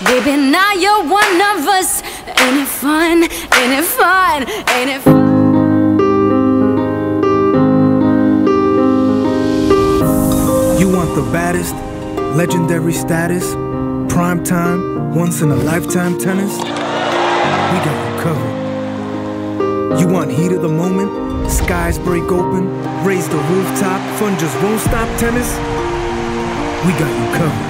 Baby, now you're one of us. Ain't it fun? Ain't it fun? Ain't it fun? You want the baddest, legendary status, prime time, once in a lifetime tennis? We got you covered. You want heat of the moment, skies break open, raise the rooftop, fun just won't stop tennis? We got you covered.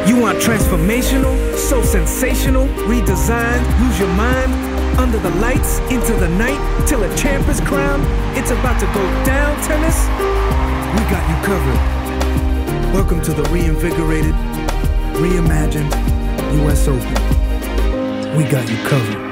You want transformational, so sensational, redesigned, lose your mind, under the lights, into the night, till a champ is crowned? It's about to go down, tennis? We got you covered. Welcome to the reinvigorated, reimagined US Open. We got you covered.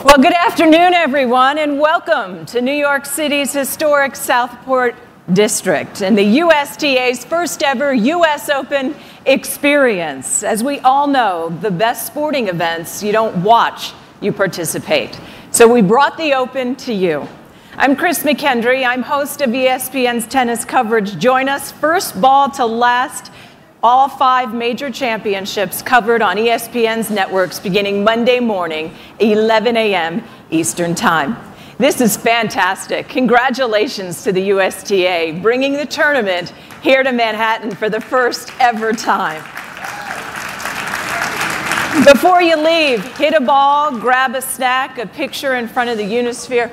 Well, good afternoon, everyone, and welcome to New York City's historic Southport District and the USTA's first ever US Open experience. As we all know, the best sporting events, you don't watch, you participate. So we brought the Open to you. I'm Chris McKendry. I'm host of ESPN's tennis coverage. Join us first ball to last. All 5 major championships covered on ESPN's networks beginning Monday morning, 11 a.m. Eastern Time. This is fantastic. Congratulations to the USTA, bringing the tournament here to Manhattan for the first ever time. Before you leave, hit a ball, grab a snack, a picture in front of the Unisphere.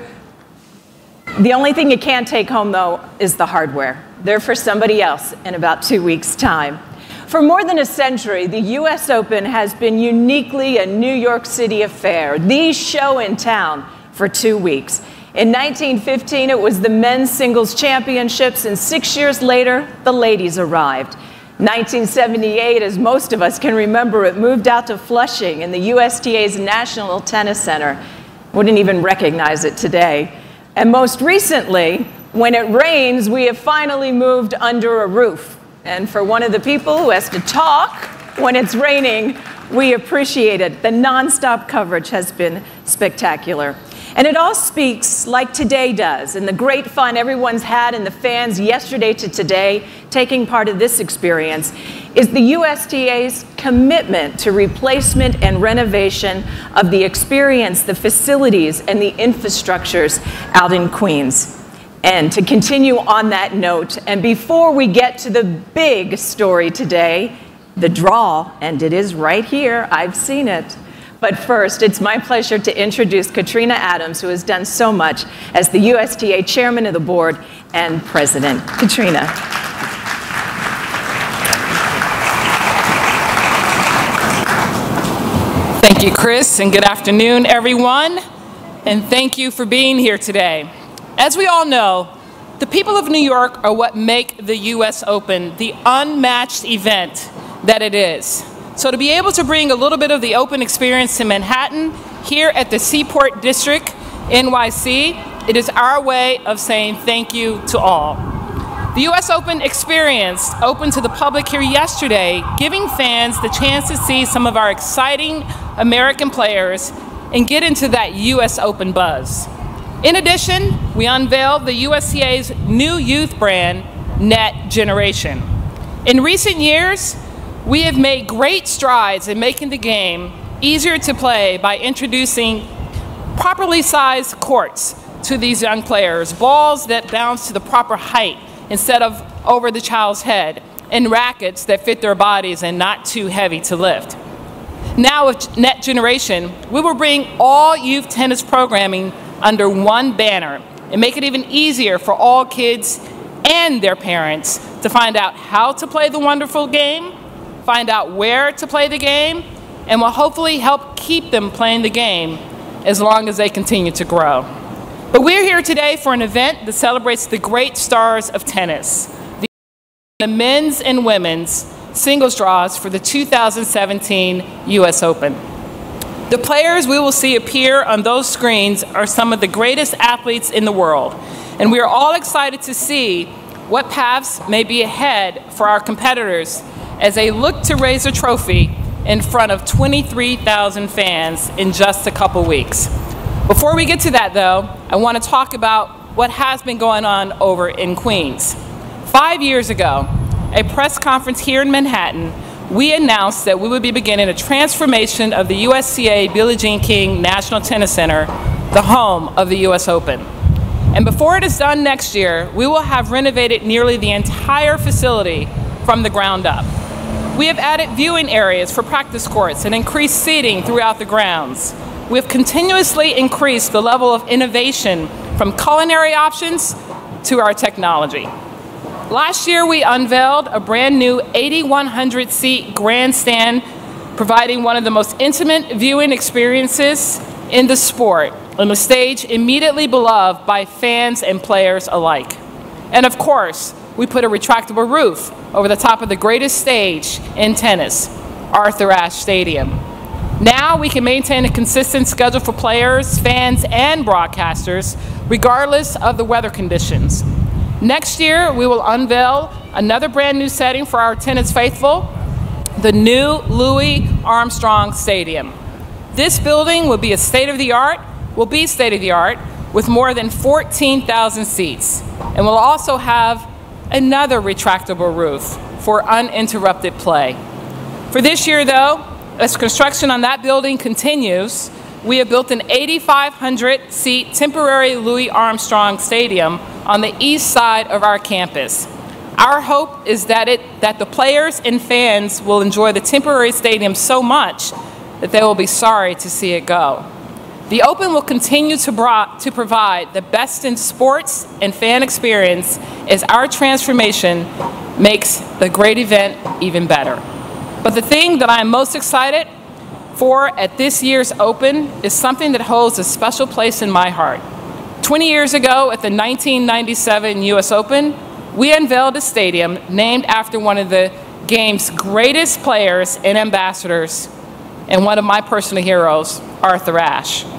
The only thing you can't take home, though, is the hardware. They're for somebody else in about 2 weeks' time. For more than a century, the US Open has been uniquely a New York City affair, the show in town for 2 weeks. In 1915, it was the men's singles championships, and 6 years later, the ladies arrived. 1978, as most of us can remember, it moved out to Flushing in the USTA's National Tennis Center. Wouldn't even recognize it today. And most recently, when it rains, we have finally moved under a roof. And for one of the people who has to talk when it's raining, we appreciate it. The nonstop coverage has been spectacular. And it all speaks like today does, and the great fun everyone's had and the fans yesterday to today taking part of this experience is the USTA's commitment to replacement and renovation of the experience, the facilities, and the infrastructures out in Queens. And to continue on that note, and before we get to the big story today, the draw, and it is right here, I've seen it. But first, it's my pleasure to introduce Katrina Adams, who has done so much as the USTA Chairman of the Board and President. Katrina. Thank you, Chris, and good afternoon, everyone. And thank you for being here today. As we all know, the people of New York are what make the US Open the unmatched event that it is. So to be able to bring a little bit of the Open experience to Manhattan, here at the Seaport District, NYC, it is our way of saying thank you to all. The US Open experience opened to the public here yesterday, giving fans the chance to see some of our exciting American players and get into that US Open buzz. In addition, we unveiled the USCA's new youth brand, Net Generation. In recent years, we have made great strides in making the game easier to play by introducing properly sized courts to these young players, balls that bounce to the proper height instead of over the child's head, and rackets that fit their bodies and not too heavy to lift. Now with Net Generation, we will bring all youth tennis programming under one banner and make it even easier for all kids and their parents to find out how to play the wonderful game, find out where to play the game, and will hopefully help keep them playing the game as long as they continue to grow. But we're here today for an event that celebrates the great stars of tennis, the men's and women's singles draws for the 2017 US Open. The players we will see appear on those screens are some of the greatest athletes in the world, and we are all excited to see what paths may be ahead for our competitors as they look to raise a trophy in front of 23,000 fans in just a couple weeks. Before we get to that though, I want to talk about what has been going on over in Queens. 5 years ago, a press conference here in Manhattan, we announced that we would be beginning a transformation of the USCA Billie Jean King National Tennis Center, the home of the US Open. And before it is done next year, we will have renovated nearly the entire facility from the ground up. We have added viewing areas for practice courts and increased seating throughout the grounds. We have continuously increased the level of innovation from culinary options to our technology. Last year, we unveiled a brand new 8,100 seat grandstand, providing one of the most intimate viewing experiences in the sport, on a stage immediately beloved by fans and players alike. And of course, we put a retractable roof over the top of the greatest stage in tennis, Arthur Ashe Stadium. Now we can maintain a consistent schedule for players, fans, and broadcasters, regardless of the weather conditions. Next year, we will unveil another brand new setting for our tennis faithful, the new Louis Armstrong Stadium. This building will be state-of-the-art, with more than 14,000 seats, and will also have another retractable roof for uninterrupted play. For this year, though, as construction on that building continues, we have built an 8,500-seat temporary Louis Armstrong Stadium on the east side of our campus. Our hope is that the players and fans will enjoy the temporary stadium so much that they will be sorry to see it go. The Open will continue to provide the best in sports and fan experience as our transformation makes the great event even better. But the thing that I'm most excited for at this year's Open is something that holds a special place in my heart. 20 years ago at the 1997 US Open, we unveiled a stadium named after one of the game's greatest players and ambassadors, and one of my personal heroes, Arthur Ashe. The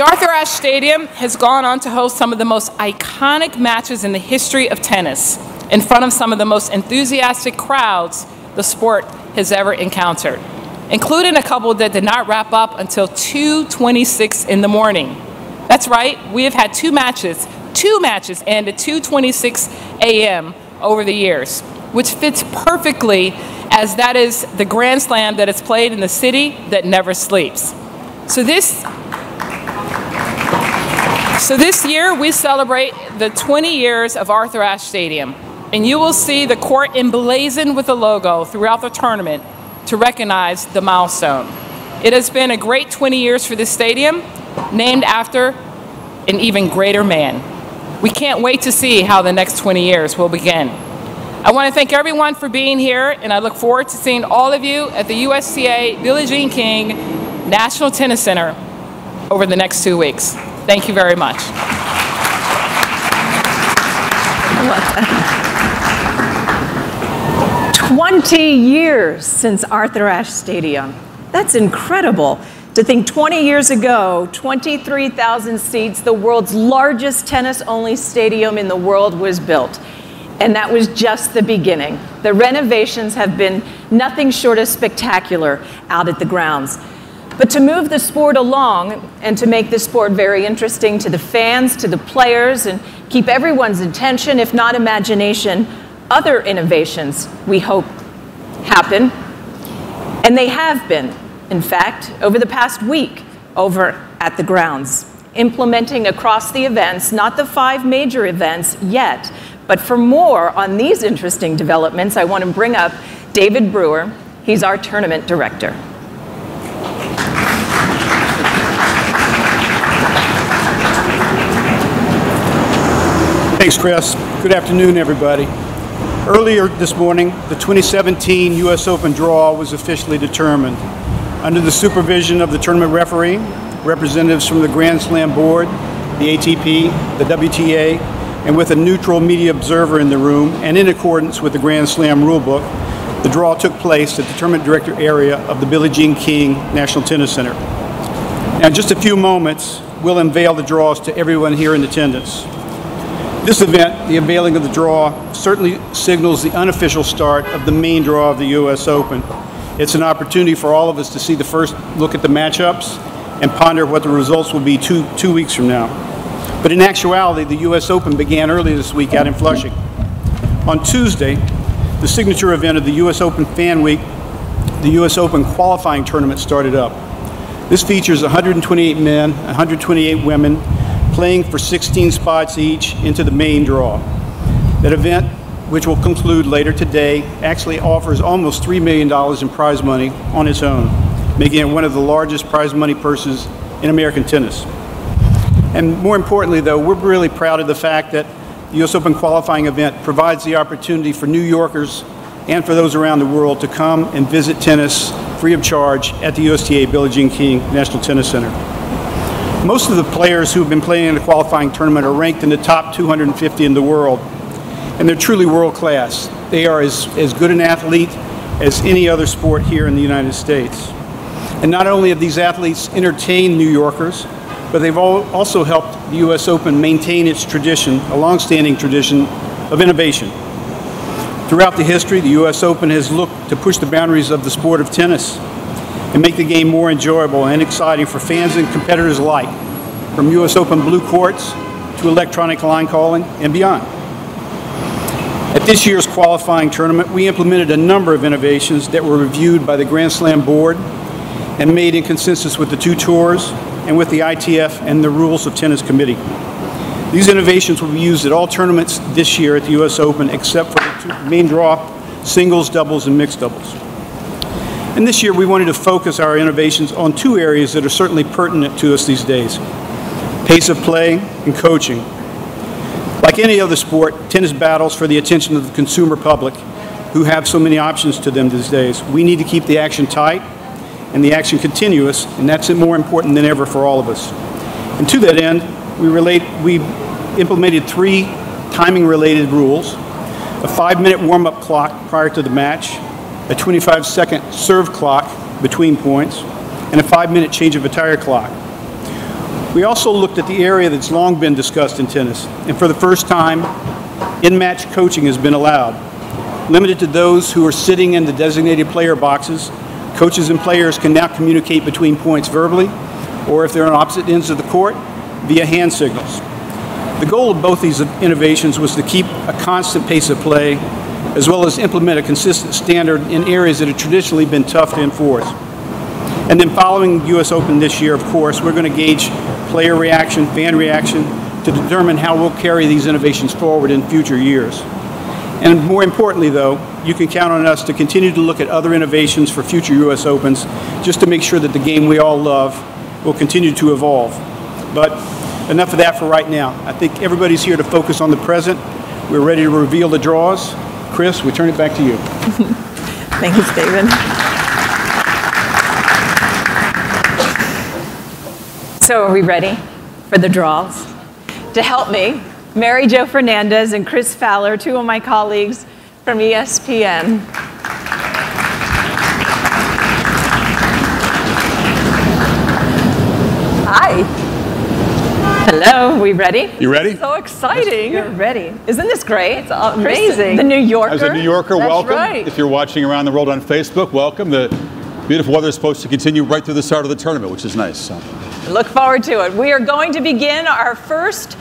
Arthur Ashe Stadium has gone on to host some of the most iconic matches in the history of tennis, in front of some of the most enthusiastic crowds the sport has ever encountered, including a couple that did not wrap up until 2:26 in the morning. That's right, we have had two matches and at 2:26 a.m. over the years, which fits perfectly as that is the Grand Slam that is played in the city that never sleeps. So this year we celebrate the 20 years of Arthur Ashe Stadium, and you will see the court emblazoned with the logo throughout the tournament to recognize the milestone. It has been a great 20 years for this stadium, named after an even greater man. We can't wait to see how the next 20 years will begin. I want to thank everyone for being here, and I look forward to seeing all of you at the USCA Billie Jean King National Tennis Center over the next 2 weeks. Thank you very much. 20 years since Arthur Ashe Stadium. That's incredible. To think 20 years ago, 23,000 seats, the world's largest tennis-only stadium in the world was built. And that was just the beginning. The renovations have been nothing short of spectacular out at the grounds. But to move the sport along and to make the sport very interesting to the fans, to the players, and keep everyone's attention, if not imagination, other innovations, we hope, happen. And they have been, in fact, over the past week over at the grounds, implementing across the events, not the 5 major events yet, but for more on these interesting developments, I want to bring up David Brewer. He's our tournament director. Thanks, Chris. Good afternoon, everybody. Earlier this morning, the 2017 U.S. Open draw was officially determined. Under the supervision of the tournament referee, representatives from the Grand Slam Board, the ATP, the WTA, and with a neutral media observer in the room, and in accordance with the Grand Slam rulebook, the draw took place at the tournament director area of the Billie Jean King National Tennis Center. Now, in just a few moments, we'll unveil the draws to everyone here in attendance. This event, the unveiling of the draw, certainly signals the unofficial start of the main draw of the U.S. Open. It's an opportunity for all of us to see the first look at the matchups and ponder what the results will be two weeks from now. But in actuality, the U.S. Open began early this week out in Flushing. On Tuesday, the signature event of the U.S. Open Fan Week, the U.S. Open qualifying tournament started up. This features 128 men, 128 women, playing for 16 spots each into the main draw. That event, which will conclude later today, actually offers almost $3 million in prize money on its own, making it one of the largest prize money purses in American tennis. And more importantly, though, we're really proud of the fact that the U.S. Open qualifying event provides the opportunity for New Yorkers and for those around the world to come and visit tennis free of charge at the USTA Billie Jean King National Tennis Center. Most of the players who have been playing in the qualifying tournament are ranked in the top 250 in the world, and they're truly world class. They are as good an athlete as any other sport here in the United States. And not only have these athletes entertained New Yorkers, but they've also helped the U.S. Open maintain its tradition, a long-standing tradition of innovation. Throughout the history, the U.S. Open has looked to push the boundaries of the sport of tennis and make the game more enjoyable and exciting for fans and competitors alike, from U.S. Open blue courts to electronic line calling and beyond. At this year's qualifying tournament, we implemented a number of innovations that were reviewed by the Grand Slam Board and made in consensus with the 2 tours and with the ITF and the Rules of Tennis Committee. These innovations will be used at all tournaments this year at the U.S. Open, except for the main draw, singles, doubles, and mixed doubles. And this year, we wanted to focus our innovations on 2 areas that are certainly pertinent to us these days: pace of play and coaching. Like any other sport, tennis battles for the attention of the consumer public, who have so many options to them these days. We need to keep the action tight and the action continuous, and that's more important than ever for all of us. And to that end, we implemented 3 timing-related rules: a 5-minute warm-up clock prior to the match, a 25-second serve clock between points, and a 5-minute change of attire clock. We also looked at the area that's long been discussed in tennis, and for the first time, in-match coaching has been allowed. Limited to those who are sitting in the designated player boxes, coaches and players can now communicate between points verbally, or if they're on opposite ends of the court, via hand signals. The goal of both these innovations was to keep a constant pace of play, as well as implement a consistent standard in areas that have traditionally been tough to enforce. And then following the U.S. Open this year, of course, we're going to gauge player reaction, fan reaction, to determine how we'll carry these innovations forward in future years. And more importantly, though, you can count on us to continue to look at other innovations for future U.S. Opens, just to make sure that the game we all love will continue to evolve. But enough of that for right now. I think everybody's here to focus on the present. We're ready to reveal the draws. Chris, we turn it back to you. Thanks, David. So are we ready for the draws? To help me, Mary Jo Fernandez and Chris Fowler, 2 of my colleagues from ESPN. Hi. Hello, we ready? You ready? So exciting. You're ready. Isn't this great? It's amazing. The New Yorker. As a New Yorker, That's welcome. Right. If you're watching around the world on Facebook, welcome. The Beautiful weather is supposed to continue right through the start of the tournament, which is nice. So. Look forward to it. We are going to begin our first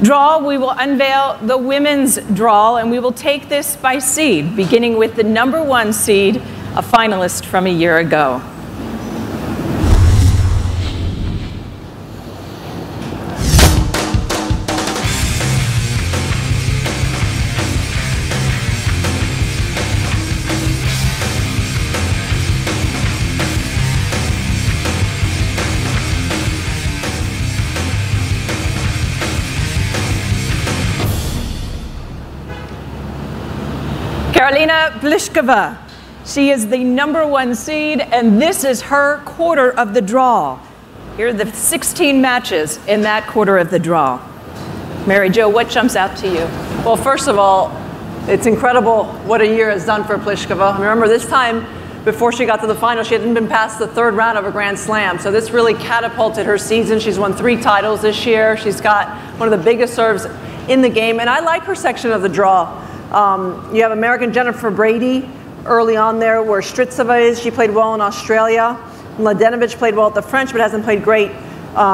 draw. We will unveil the women's draw, and we will take this by seed, beginning with the #1 seed, a finalist from a year ago. Karolina Pliskova. She is the #1 seed, and this is her quarter of the draw. Here are the 16 matches in that quarter of the draw. Mary Jo, what jumps out to you? Well, first of all, it's incredible what a year has done for Pliskova. Remember, this time, before she got to the final, she hadn't been past the 3rd round of a Grand Slam. So this really catapulted her season. She's won 3 titles this year. She's got one of the biggest serves in the game, and I like her section of the draw. You have American Jennifer Brady early on there, where Stritzova is. She played well in Australia. Mladenovic played well at the French, but hasn't played great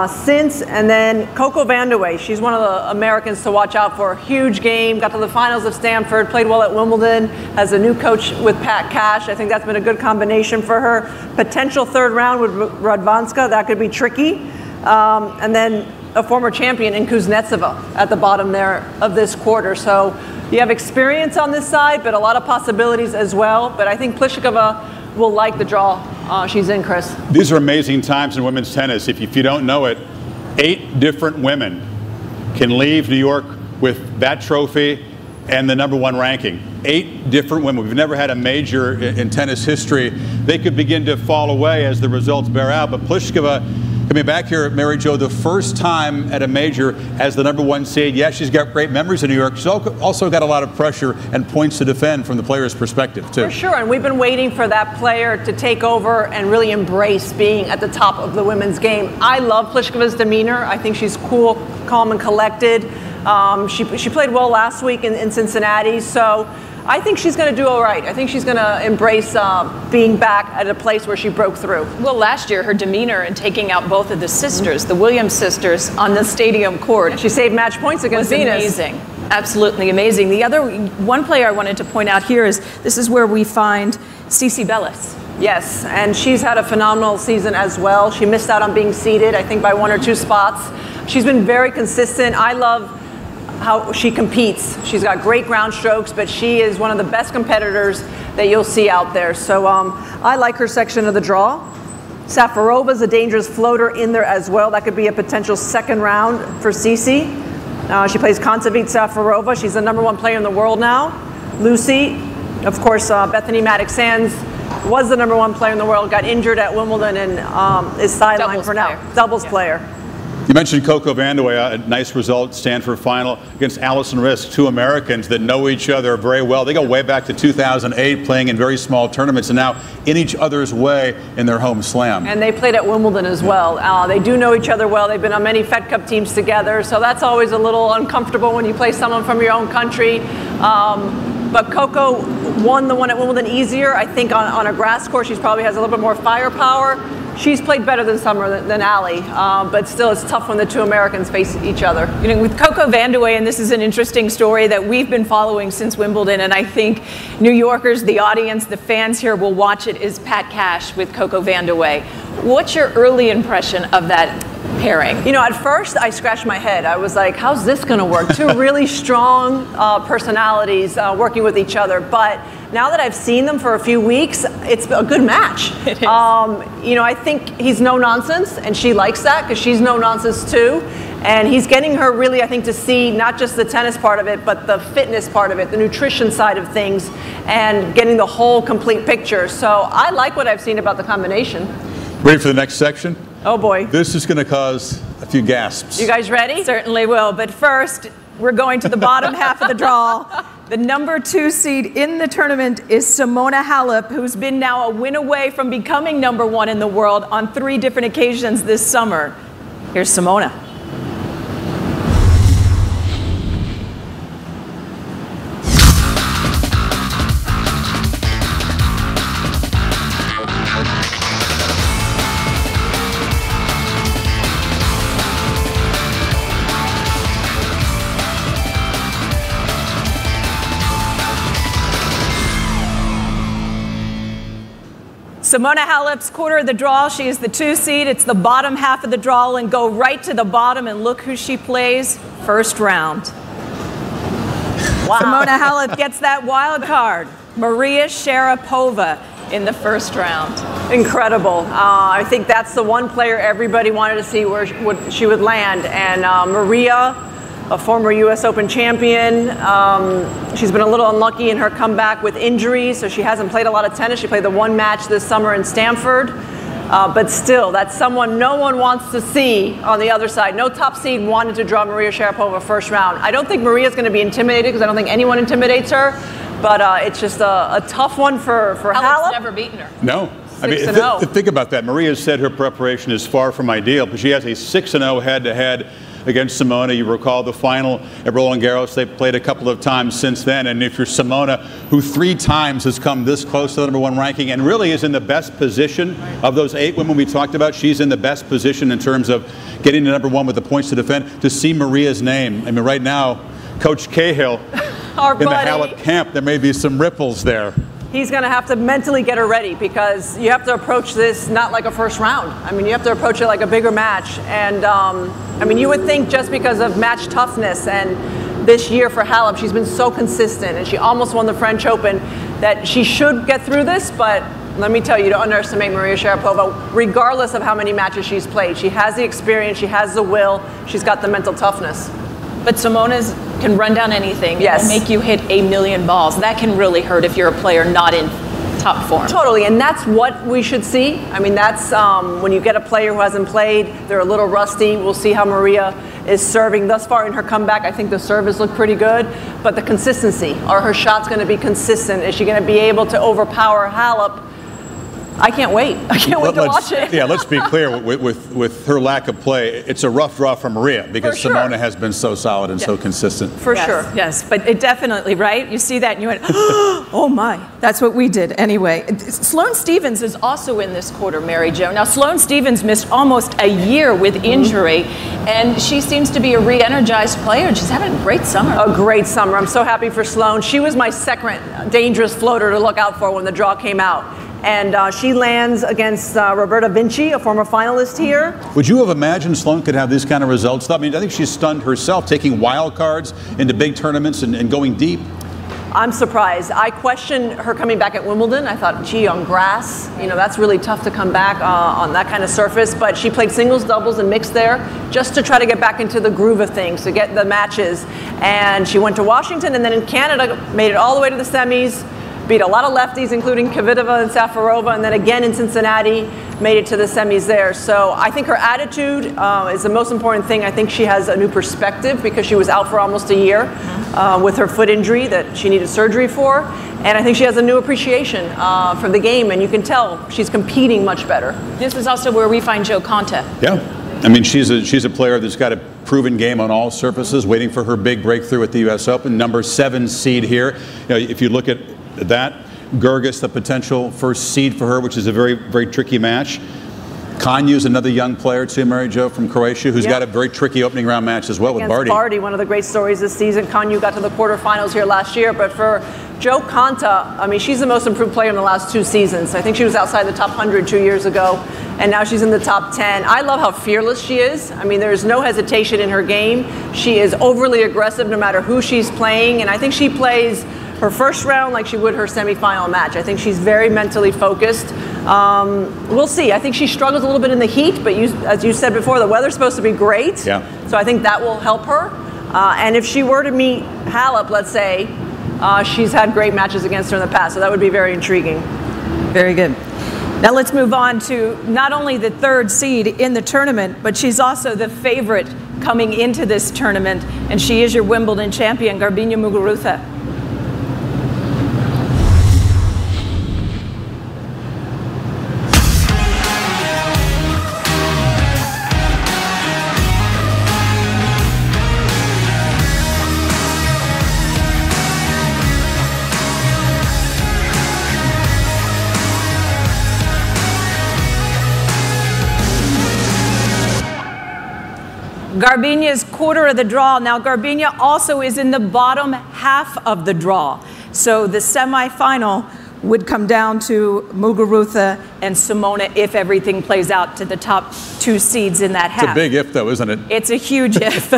since. And then Coco Vandeweghe. She's one of the Americans to watch out for. Huge game. Got to the finals of Stanford. Played well at Wimbledon. Has a new coach with Pat Cash. I think that's been a good combination for her. Potential 3rd round with Radwanska. That could be tricky. And then a former champion in Kuznetsova at the bottom there of this quarter. So you have experience on this side, but a lot of possibilities as well. But I think Pliskova will like the draw she's in, Chris. These are amazing times in women's tennis. If you don't know it, 8 different women can leave New York with that trophy and the #1 ranking. 8 different women. We've never had a major in tennis history. They could begin to fall away as the results bear out, but Pliskova coming back here, Mary Jo, the first time at a major as the #1 seed. Yeah, she's got great memories in New York. She's also got a lot of pressure and points to defend from the player's perspective, too. For sure, and we've been waiting for that player to take over and really embrace being at the top of the women's game. I love Pliskova's demeanor. I think she's cool, calm, and collected. She played well last week in Cincinnati, so I think she's going to do all right. I think she's going to embrace being back at a place where she broke through. Well, last year, her demeanor in taking out both of the sisters, the Williams sisters, on the stadium court. She saved match points against Venus. Amazing. Absolutely amazing. The other one player I wanted to point out here is this is where we find Cici Bellis. Yes, and she's had a phenomenal season as well. She missed out on being seeded, I think, by 1 or 2 spots. She's been very consistent. I love how she competes. She's got great ground strokes, but she is one of the best competitors that you'll see out there. So I like her section of the draw. Safarova's a dangerous floater in there as well. That could be a potential 2nd round for Cici. She plays Kontaveit Safarova. She's the #1 player in the world now. Lucy, of course, Bethany Maddox-Sands was the #1 player in the world, got injured at Wimbledon and is sidelined for now. Doubles player. You mentioned Coco Vandeweghe, a nice result, Stanford final against Allison Risk, 2 Americans that know each other very well. They go way back to 2008, playing in very small tournaments, and now in each other's way in their home slam. And they played at Wimbledon as well. They do know each other well. They've been on many Fed Cup teams together, so that's always a little uncomfortable when you play someone from your own country. But Coco won the one at Wimbledon easier. I think on a grass court, she probably has a little bit more firepower. She's played better than Summer than Ali, but still it's tough when the 2 Americans face each other. You know, with Coco Vandeweghe, and this is an interesting story that we've been following since Wimbledon, and I think New Yorkers, the audience, the fans here will watch it, is Pat Cash with Coco Vandeweghe. What's your early impression of that pairing? You know, at first I scratched my head. I was like, how's this going to work? 2 really strong personalities working with each other. But now that I've seen them for a few weeks, it's a good match. It is. You know, I think he's no nonsense, and she likes that because she's no nonsense too. And he's getting her really, I think, to see not just the tennis part of it, but the fitness part of it, the nutrition side of things, and getting the whole complete picture. So I like what I've seen about the combination. Ready for the next section? Oh boy. This is going to cause a few gasps. You guys ready? Certainly will. But first, we're going to the bottom half of the draw. The #2 seed in the tournament is Simona Halep, who's been now a win away from becoming #1 in the world on 3 different occasions this summer. Here's Simona. Simona Halep's quarter of the draw. She is the 2 seed. It's the bottom half of the draw, and go right to the bottom and look who she plays first round. Wow. Simona Halep gets that wild card. Maria Sharapova in the first round. Incredible. I think that's the one player everybody wanted to see where she would land. And Maria, a former US Open champion, she's been a little unlucky in her comeback with injuries, so she hasn't played a lot of tennis. She played the one match this summer in Stamford. But still, that's someone no one wants to see on the other side. No top seed wanted to draw Maria Sharapova first round. I don't think Maria's going to be intimidated because I don't think anyone intimidates her. But it's just a tough one for Halep. Never beaten her. No. I mean, think about that. Maria said her preparation is far from ideal, but she has a 6-0 head-to-head against Simona. You recall the final at Roland Garros. They've played a couple of times since then. And if you're Simona, who 3 times has come this close to the #1 ranking and really is in the best position of those 8 women we talked about, she's in the best position in terms of getting to #1 with the points to defend. To see Maria's name, I mean, right now, Coach Cahill in the Halep camp, there may be some ripples there. He's going to have to mentally get her ready because you have to approach this not like a first round. I mean, you have to approach it like a bigger match. And, I mean, you would think just because of match toughness and this year for Halep, she's been so consistent and she almost won the French Open that she should get through this. But let me tell you, don't underestimate Maria Sharapova, regardless of how many matches she's played. She has the experience, she has the will, she's got the mental toughness. But Simona's can run down anything. Yes. And make you hit 1,000,000 balls. That can really hurt if you're a player not in top form. Totally, and that's what we should see. I mean, that's when you get a player who hasn't played, they're a little rusty. We'll see how Maria is serving thus far in her comeback. I think the service looked pretty good, but the consistency. Are her shots going to be consistent? Is she going to be able to overpower Halep? I can't wait. I can't wait to watch it. Yeah, let's be clear. With her lack of play, it's a rough draw for Maria because Simona has been so solid and so consistent. For sure. Yes, but it definitely, right? You see that and you went, oh my, that's what we did anyway. Sloane Stephens is also in this quarter, Mary Jo. Now, Sloane Stephens missed almost a year with injury, and she seems to be a re-energized player, and she's having a great summer. A great summer. I'm so happy for Sloane. She was my second dangerous floater to look out for when the draw came out. And she lands against Roberta Vinci, a former finalist here. Would you have imagined Sloane could have these kind of results? I mean, I think she's stunned herself, taking wild cards into big tournaments and going deep. I'm surprised. I questioned her coming back at Wimbledon. I thought, gee, on grass, you know, that's really tough to come back on that kind of surface. But she played singles, doubles, and mixed there just to try to get back into the groove of things, to get the matches. And she went to Washington, and then in Canada, made it all the way to the semis. Beat a lot of lefties, including Kvitova and Safarova, and then again in Cincinnati, made it to the semis there. So I think her attitude is the most important thing. I think she has a new perspective because she was out for almost a year with her foot injury that she needed surgery for. And I think she has a new appreciation for the game, and you can tell she's competing much better. This is also where we find Jo Konta. Yeah. I mean, she's a player that's got a proven game on all surfaces, waiting for her big breakthrough at the US Open. Number 7 seed here. You know, if you look at that, Gerges, the potential first seed for her, which is a very, very tricky match. Kanyu's another young player too, Mary Jo, from Croatia, who's got a very tricky opening round match as well with Barty. Barty, one of the great stories this season. Kanyu got to the quarterfinals here last year, but for Jo Konta, I mean, she's the most improved player in the last 2 seasons. I think she was outside the top 100 2 years ago, and now she's in the top 10. I love how fearless she is. I mean, there's no hesitation in her game. She is overly aggressive no matter who she's playing, and I think she plays her first round like she would her semifinal match. I think she's very mentally focused. We'll see. I think she struggles a little bit in the heat, but as you said before, the weather's supposed to be great. Yeah. So I think that will help her. And if she were to meet Halep, let's say, she's had great matches against her in the past, so that would be very intriguing. Very good. Now let's move on to not only the 3rd seed in the tournament, but she's also the favorite coming into this tournament, and she is your Wimbledon champion, Garbiñe Muguruza. Garbiñe's quarter of the draw. Now, Garbiñe also is in the bottom half of the draw. So the semifinal would come down to Muguruza and Simona if everything plays out to the top 2 seeds in that half. It's a big if, though, isn't it? It's a huge if.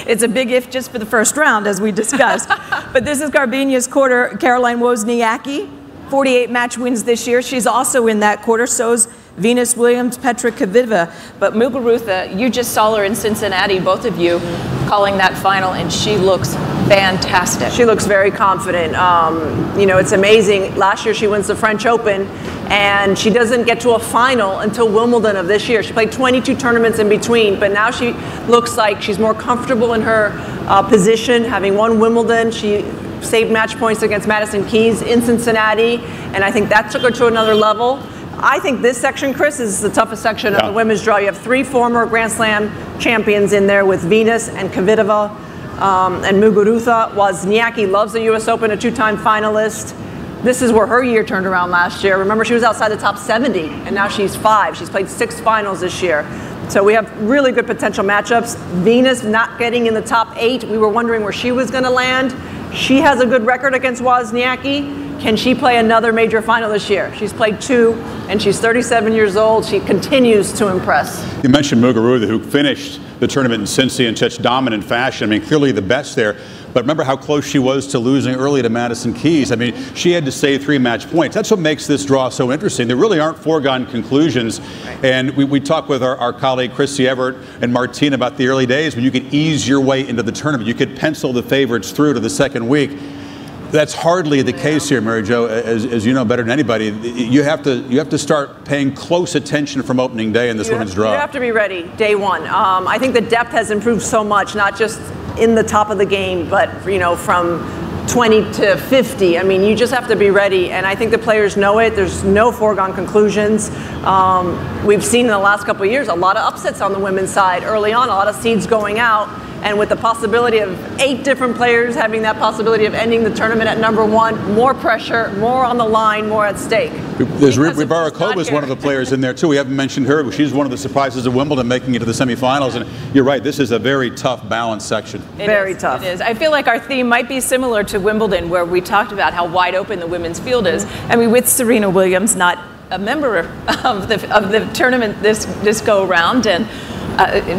It's a big if just for the first round, as we discussed. But this is Garbiñe's quarter. Caroline Wozniacki, 48 match wins this year. She's also in that quarter. So's Venus Williams, Petra Kvitova. But Muguruza, you just saw her in Cincinnati, both of you, calling that final, and she looks fantastic. She looks very confident. You know, it's amazing. Last year she wins the French Open, and she doesn't get to a final until Wimbledon of this year. She played 22 tournaments in between, but now she looks like she's more comfortable in her position, having won Wimbledon. She saved match points against Madison Keys in Cincinnati, and I think that took her to another level. I think this section, Chris, is the toughest section of the women's draw. You have 3 former Grand Slam champions in there with Venus and Kvitova and Muguruza. Wozniacki loves the U.S. Open, a 2-time finalist. This is where her year turned around last year. Remember, she was outside the top 70, and now she's 5. She's played 6 finals this year. So we have really good potential matchups. Venus not getting in the top 8. We were wondering where she was going to land. She has a good record against Wozniacki. Can she play another major final this year? She's played 2, and she's 37 years old. She continues to impress. You mentioned Muguruza, who finished the tournament in Cincy in such dominant fashion. I mean, clearly the best there. But remember how close she was to losing early to Madison Keys. I mean, she had to save 3 match points. That's what makes this draw so interesting. There really aren't foregone conclusions. And we talked with our colleague Chrissy Everett and Martina about the early days when you could ease your way into the tournament. You could pencil the favorites through to the second week. That's hardly the case here, Mary Jo. As you know better than anybody, you have to start paying close attention from opening day in this women's draw. You have to be ready day one. I think the depth has improved so much, not just in the top of the game, but from 20 to 50. I mean, you just have to be ready, and I think the players know it. There's no foregone conclusions. We've seen in the last couple of years a lot of upsets on the women's side early on, a lot of seeds going out. And with the possibility of 8 different players having that possibility of ending the tournament at #1, more pressure, more on the line, more at stake. There's Rybarakova one of the players in there too. We haven't mentioned her. She's one of the surprises of Wimbledon, making it to the semifinals. And you're right, this is a very tough balance section. Very tough. It is. I feel like our theme might be similar to Wimbledon, where we talked about how wide open the women's field is. I mean, with Serena Williams not a member of the tournament this go around, and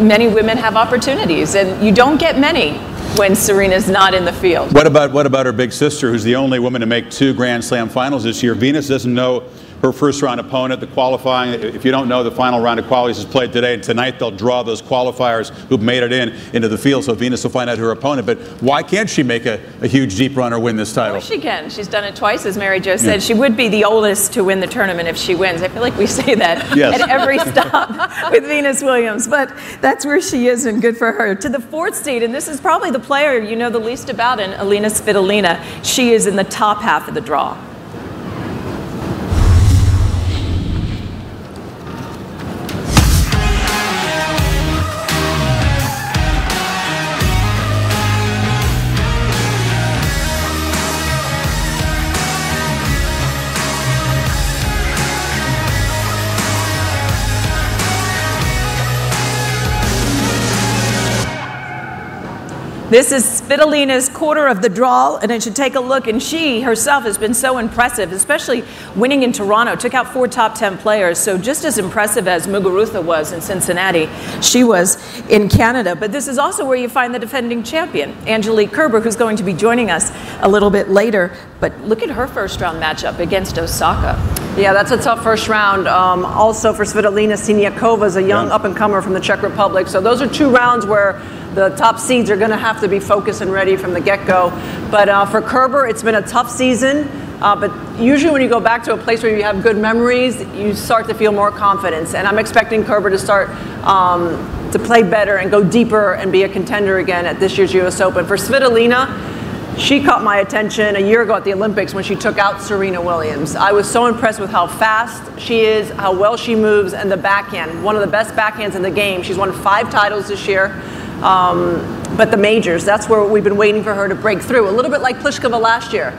many women have opportunities, and you don't get many when Serena's not in the field. What about her big sister, who's the only woman to make 2 Grand Slam finals this year? Venus doesn't know her first round opponent. The qualifying, if you don't know, the final round of qualies is played today, and tonight they'll draw those qualifiers who've made it into the field, so Venus will find out her opponent. But why can't she make a huge deep run or win this title? Well, she can. She's done it twice, as Mary Jo said. Yeah. She would be the oldest to win the tournament if she wins. I feel like we say that yes. at every stop with Venus Williams, but that's where she is, and good for her. To the 4th seed, and this is probably the player you know the least about, in Alina Svitolina. She is in the top half of the draw. This is Svitolina's quarter of the draw, and it should take a look. And she herself has been so impressive, especially winning in Toronto. Took out 4 top 10 players, so just as impressive as Muguruza was in Cincinnati, she was in Canada. But this is also where you find the defending champion, Angelique Kerber, who's going to be joining us a little bit later. But look at her first round matchup against Osaka. Yeah, that's a tough first round. Also for Svitolina, Siniakova is a young up-and-comer from the Czech Republic. So those are 2 rounds where the top seeds are going to have to be focused and ready from the get-go. But for Kerber, it's been a tough season. But usually when you go back to a place where you have good memories, you start to feel more confidence. And I'm expecting Kerber to start to play better and go deeper and be a contender again at this year's U.S. Open. For Svitolina, she caught my attention a year ago at the Olympics when she took out Serena Williams. I was so impressed with how fast she is, how well she moves, and the backhand. One of the best backhands in the game. She's won 5 titles this year. But the majors, that's where we've been waiting for her to break through. A little bit like Pliskova last year.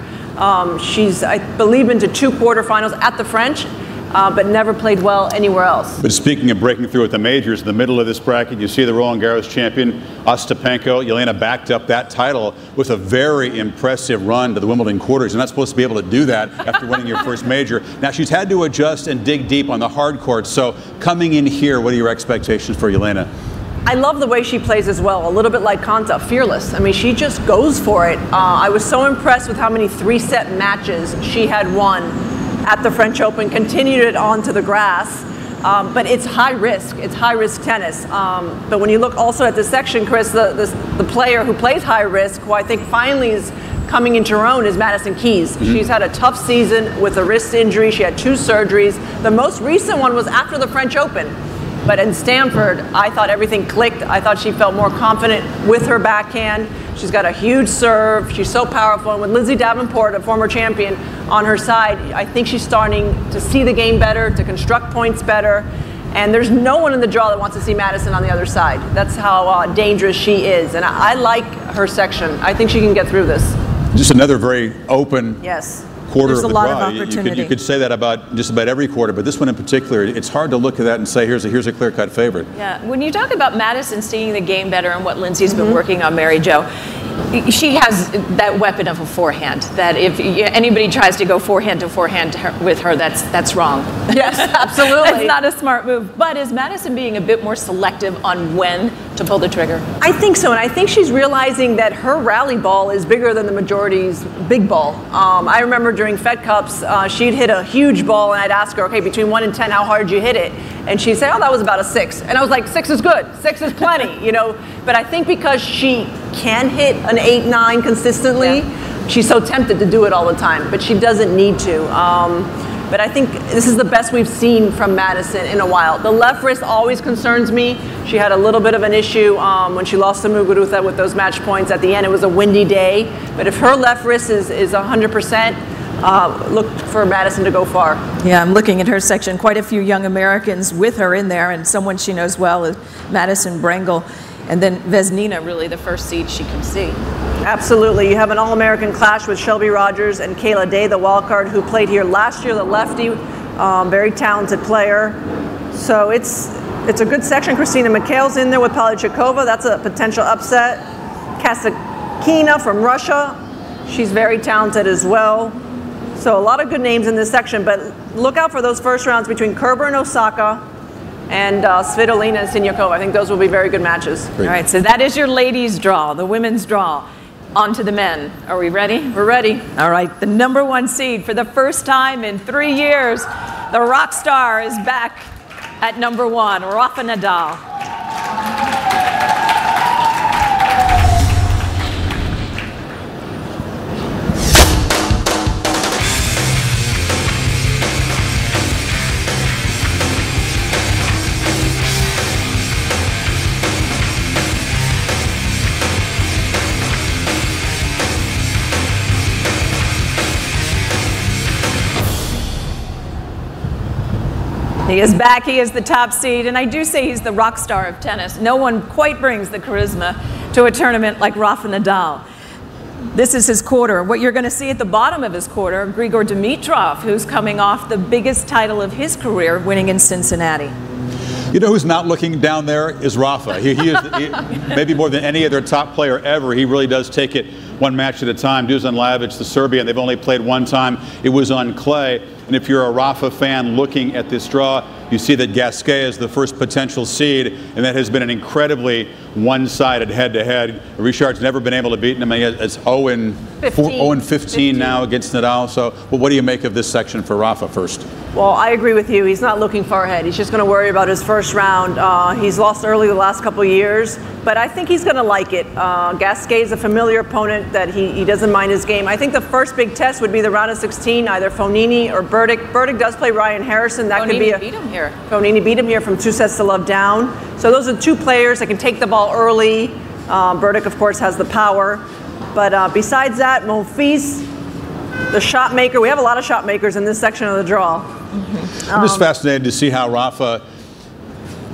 She's, I believe, into 2 quarterfinals at the French, but never played well anywhere else. But speaking of breaking through at the majors, in the middle of this bracket, you see the Roland Garros champion, Ostapenko. Jelena backed up that title with a very impressive run to the Wimbledon quarters. You're not supposed to be able to do that after winning your first major. Now, she's had to adjust and dig deep on the hard courts. So coming in here, what are your expectations for Jelena? I love the way she plays as well, a little bit like Konta, fearless. I mean, she just goes for it. I was so impressed with how many 3-set matches she had won at the French Open, continued it onto the grass. But it's high risk. It's high risk tennis. But when you look also at this section, Chris, the player who plays high risk, who I think finally is coming into her own, is Madison Keys. She's had a tough season with a wrist injury. She had 2 surgeries. The most recent one was after the French Open. But in Stanford, I thought everything clicked. I thought she felt more confident with her backhand. She's got a huge serve. She's so powerful. And with Lindsay Davenport, a former champion, on her side, I think she's starting to see the game better, to construct points better. And there's no one in the draw that wants to see Madison on the other side. That's how dangerous she is. And I like her section. I think she can get through this. Just another very open quarter There's of the a lot draw. of opportunity. You could say that about just about every quarter, but this one in particular, it's hard to look at that and say here's a clear-cut favorite. Yeah, when you talk about Madison seeing the game better and what Lindsay's been working on, Mary Jo, she has that weapon of a forehand. That if anybody tries to go forehand to forehand with her, that's wrong. Yes, absolutely. That's not a smart move. But is Madison being a bit more selective on when to pull the trigger? I think so, and I think she's realizing that her rally ball is bigger than the majority's big ball. I remember during Fed Cups, she'd hit a huge ball, and I'd ask her, okay, between 1 and 10, how hard did you hit it? And she'd say, oh, that was about a 6. And I was like, 6 is good. 6 is plenty, you know. But I think because she can hit an 8, 9 consistently, she's so tempted to do it all the time. But she doesn't need to. But I think this is the best we've seen from Madison in a while. The left wrist always concerns me. She had a little bit of an issue when she lost to Muguruza with those match points. At the end, it was a windy day. But if her left wrist is 100%, look for Madison to go far. Yeah, I'm looking at her section. Quite a few young Americans with her in there, and someone she knows well is Madison Brengel. And then Vesnina, really the first seed she can see. Absolutely. You have an All-American clash with Shelby Rogers and Kayla Day, the wild card, who played here last year, the lefty, very talented player. So it's a good section. Christina McHale's in there with Polyachikova. That's a potential upset. Kasakina from Russia. She's very talented as well. So a lot of good names in this section, but look out for those first rounds between Kerber and Osaka and Svitolina and Siniakova. I think those will be very good matches. Great. All right, so that is your ladies' draw, the women's draw. On to the men. Are we ready? We're ready. All right, the #1 seed for the first time in 3 years. The rock star is back at #1, Rafa Nadal. He is back, he is the top seed, and I do say he's the rock star of tennis. No one quite brings the charisma to a tournament like Rafa Nadal. This is his quarter. What you're going to see at the bottom of his quarter, Grigor Dimitrov, who's coming off the biggest title of his career, winning in Cincinnati. You know who's not looking down there is Rafa. He maybe more than any other top player ever, he really does take it one match at a time. Dusan Lajovic, the Serbian, they've only played one time. It was on clay. And if you're a Rafa fan looking at this draw, you see that Gasquet is the first potential seed, and that has been an incredibly one-sided head-to-head. Richard's never been able to beat him. It's 0-15 now against Nadal. So, well, what do you make of this section for Rafa first? Well, I agree with you. He's not looking far ahead. He's just going to worry about his first round. He's lost early the last couple of years, but I think he's going to like it. Gasquet is a familiar opponent that he doesn't mind his game. I think the first big test would be the round of 16, either Fognini or Burdick. Burdick does play Ryan Harrison. That could be beat him here. Fognini beat him here from 2 sets to love down. So those are 2 players that can take the ball early. Burdick, of course, has the power. But besides that, Monfils, the shot maker. We have a lot of shot makers in this section of the draw. I'm just fascinated to see how Rafa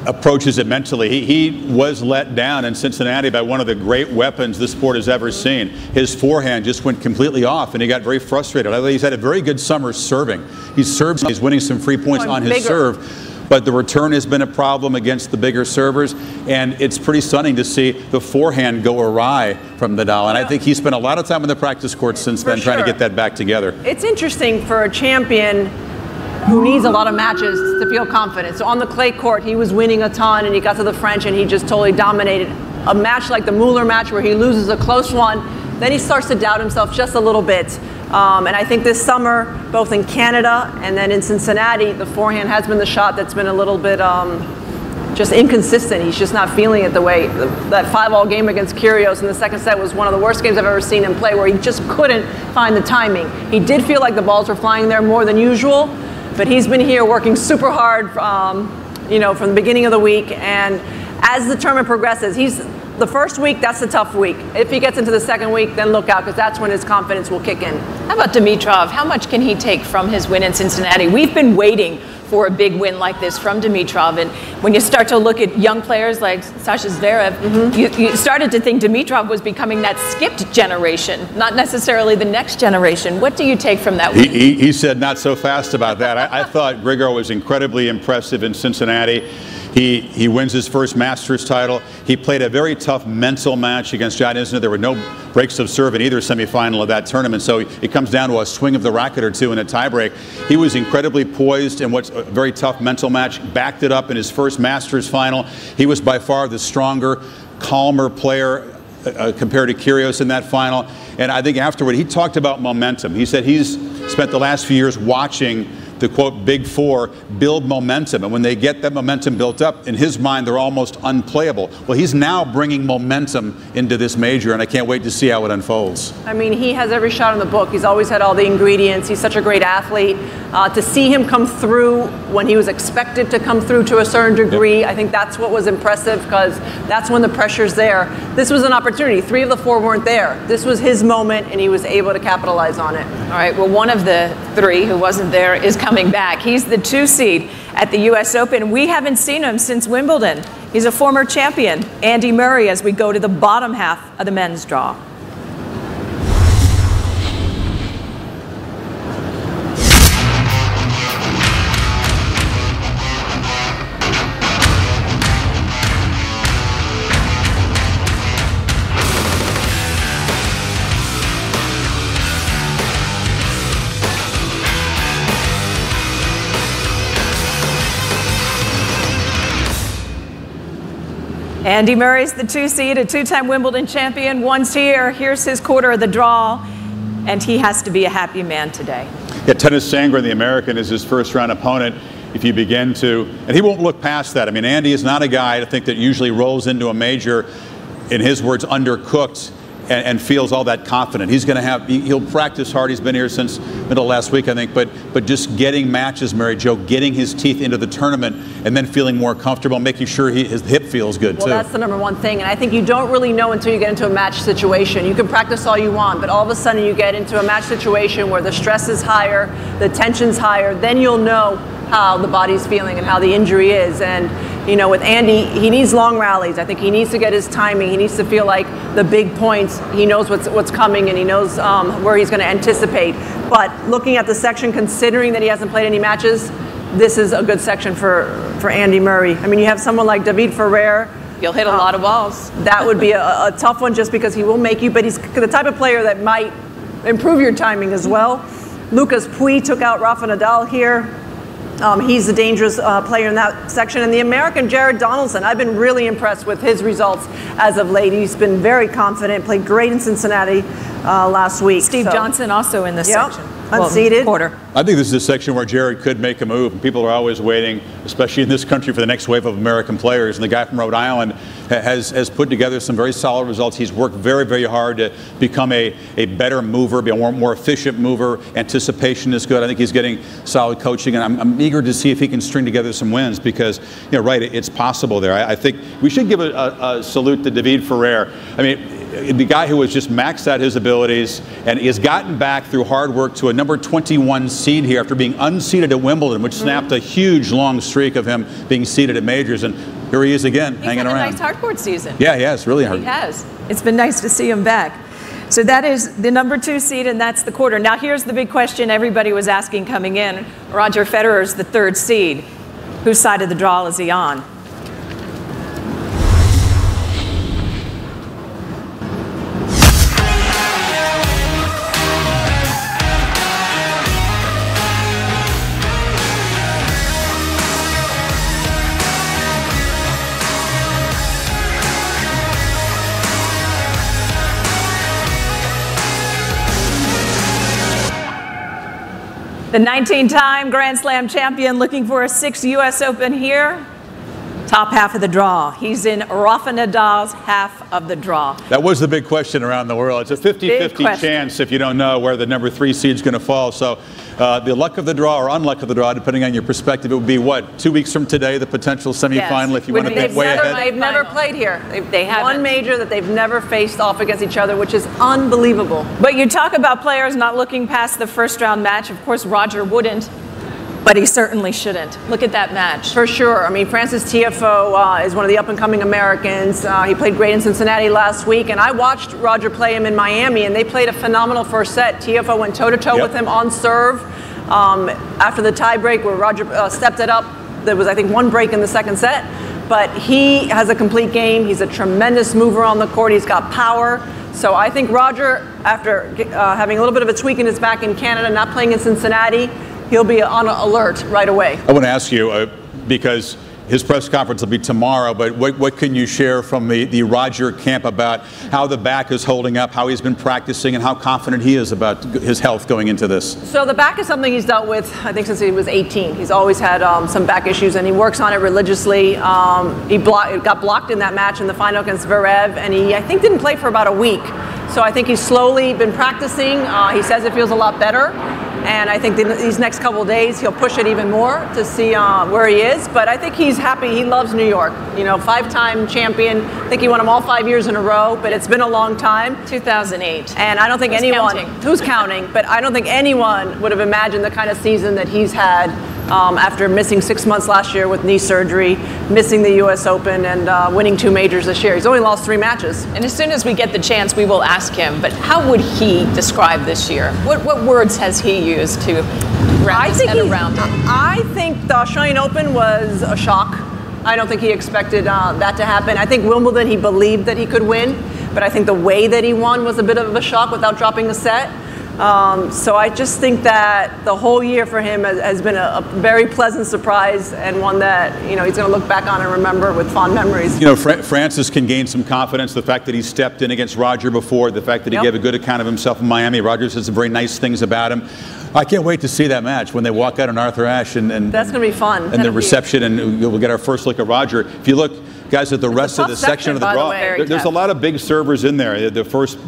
approaches it mentally. He was let down in Cincinnati by one of the great weapons this sport has ever seen. His forehand just went completely off, and he got very frustrated. I think he's had a very good summer serving. He's winning some free points on his serve. But the return has been a problem against the bigger servers, and it's pretty stunning to see the forehand go awry from Nadal. And I think he spent a lot of time in the practice court since then trying to get that back together. It's interesting for a champion who needs a lot of matches to feel confident. So on the clay court, he was winning a ton, and he got to the French, and he just totally dominated. A match like the Mueller match where he loses a close one, then he starts to doubt himself just a little bit. And I think this summer, both in Canada and then in Cincinnati, the forehand has been the shot that's been a little bit just inconsistent. He's just not feeling it the way that 5-all game against Kyrgios in the second set was one of the worst games I've ever seen him play, where he just couldn't find the timing. He did feel like the balls were flying there more than usual, but he's been here working super hard, you know, from the beginning of the week. And as the tournament progresses, the first week, that's the tough week. If he gets into the second week, then look out, because that's when his confidence will kick in. How about Dimitrov? How much can he take from his win in Cincinnati? We've been waiting for a big win like this from Dimitrov, and when you start to look at young players like Sasha Zverev, you started to think Dimitrov was becoming that skipped generation, not necessarily the next generation. What do you take from that win? He said not so fast about that. I thought Grigor was incredibly impressive in Cincinnati. He wins his first Masters title. He played a very tough mental match against John Isner. There were no breaks of serve in either semifinal of that tournament, so it comes down to a swing of the racket or two in a tiebreak. He was incredibly poised in what's a very tough mental match, backed it up in his first Masters final. He was by far the stronger, calmer player compared to Kyrgios in that final. And I think afterward, he talked about momentum. He said he's spent the last few years watching the, quote, big four build momentum. And when they get that momentum built up, in his mind, they're almost unplayable. Well, he's now bringing momentum into this major, and I can't wait to see how it unfolds. I mean, he has every shot in the book. He's always had all the ingredients. He's such a great athlete. To see him come through when he was expected to come through to a certain degree, I think that's what was impressive, because that's when the pressure's there. This was an opportunity. 3 of the 4 weren't there. This was his moment, and he was able to capitalize on it. All right, well, one of the 3 who wasn't there is coming back. He's the 2 seed at the U.S. Open. We haven't seen him since Wimbledon. He's a former champion, Andy Murray, as we go to the bottom half of the men's draw. Andy Murray's the 2 seed, a 2-time Wimbledon champion. One's here. Here's his quarter of the draw, and he has to be a happy man today. Yeah, Tennis Sangren, the American, is his first-round opponent. If you begin to, and he won't look past that. I mean, Andy is not a guy, I think, that usually rolls into a major, in his words, undercooked, and feels all that confident. He's going to have, he'll practice hard. He's been here since middle of last week, I think, but just getting matches, Mary Jo, getting his teeth into the tournament, and then feeling more comfortable, making sure his hip feels good, too. Well, that's the #1 thing, and I think you don't really know until you get into a match situation. You can practice all you want, but all of a sudden you get into a match situation where the stress is higher, the tension's higher, then you'll know how the body's feeling and how the injury is. And you know, with Andy, he needs long rallies. I think he needs to get his timing. He needs to feel like the big points, he knows what's coming, and he knows where he's going to anticipate. But looking at the section, considering that he hasn't played any matches, this is a good section for Andy Murray. I mean, you have someone like David Ferrer. He'll hit a lot of balls. That would be a tough one, just because he will make you, but he's the type of player that might improve your timing as well. Lucas Pouille took out Rafa Nadal here. He's a dangerous player in that section. And the American Jared Donaldson, I've been really impressed with his results as of late. He's been very confident, played great in Cincinnati last week. Steve Johnson also in this section. Unseeded. Quarter. I think this is a section where Jared could make a move. People are always waiting, especially in this country, for the next wave of American players. And the guy from Rhode Island has put together some very solid results. He's worked very, very hard to become a better mover, be a more efficient mover. Anticipation is good. I think he's getting solid coaching, and I'm eager to see if he can string together some wins, because, you know, right, it's possible there. I think we should give a salute to David Ferrer. I mean, the guy who has just maxed out his abilities, and he has gotten back through hard work to a number 21 seed here after being unseeded at Wimbledon, which snapped a huge long streak of him being seeded at majors. And Here he is again, He's hanging had around. a nice hardcourt season. Yeah, it's really hard. He has. It's been nice to see him back. So that is the number 2 seed, and that's the quarter. Now here's the big question everybody was asking coming in. Roger Federer's the 3rd seed. Whose side of the draw is he on? The 19-time Grand Slam champion looking for a 6th U.S. Open here. Top half of the draw. He's in Rafa Nadal's half of the draw. That was the big question around the world. It's a 50-50 chance, if you don't know, where the number 3 seed is going to fall. So the luck of the draw or unluck of the draw, depending on your perspective, it would be what, 2 weeks from today, the potential semifinal, if you want to pick way ahead. They've never played here. They have one major that they've never faced off against each other, which is unbelievable. But you talk about players not looking past the first round match. Of course, Roger wouldn't. But he certainly shouldn't. Look at that match. For sure. I mean, Francis Tiafoe is one of the up-and-coming Americans. He played great in Cincinnati last week, and I watched Roger play him in Miami, and they played a phenomenal first set. Tiafoe went toe-to-toe with him on serve. After the tie-break where Roger stepped it up, there was, I think, 1 break in the second set. But he has a complete game. He's a tremendous mover on the court. He's got power. So I think Roger, after having a little bit of a tweak in his back in Canada, not playing in Cincinnati, he'll be on alert right away. I want to ask you, because his press conference will be tomorrow, but what can you share from the Roger camp about how the back is holding up, how he's been practicing, and how confident he is about his health going into this? So the back is something he's dealt with, I think, since he was 18. He's always had some back issues, and he works on it religiously. He got blocked in that match in the final against Zverev, and he, I think, didn't play for about a week. So I think he's slowly been practicing. He says it feels a lot better. And I think these next couple of days he'll push it even more to see where he is. But I think he's happy. He loves New York. You know, 5-time champion. I think he won them all 5 years in a row. But it's been a long time. 2008. And I don't think who's counting? But I don't think anyone would have imagined the kind of season that he's had after missing 6 months last year with knee surgery, missing the U.S. Open, and winning 2 majors this year. He's only lost 3 matches. And as soon as we get the chance, we will ask him. But how would he describe this year? What words has he used to wrap his head around it? I think the Australian Open was a shock. I don't think he expected that to happen. I think Wimbledon, he believed that he could win. But I think the way that he won was a bit of a shock without dropping a set. So I just think that the whole year for him has been a very pleasant surprise, and one that, you know, he's going to look back on and remember with fond memories. You know, Francis can gain some confidence. The fact that he stepped in against Roger before, the fact that he gave a good account of himself in Miami. Roger says some very nice things about him. I can't wait to see that match when they walk out on Arthur Ashe and that's going to be fun. And the reception, and we'll get our first look at Roger. If you look, guys, at the rest of the section of the draw, there's a lot of big servers in there. The first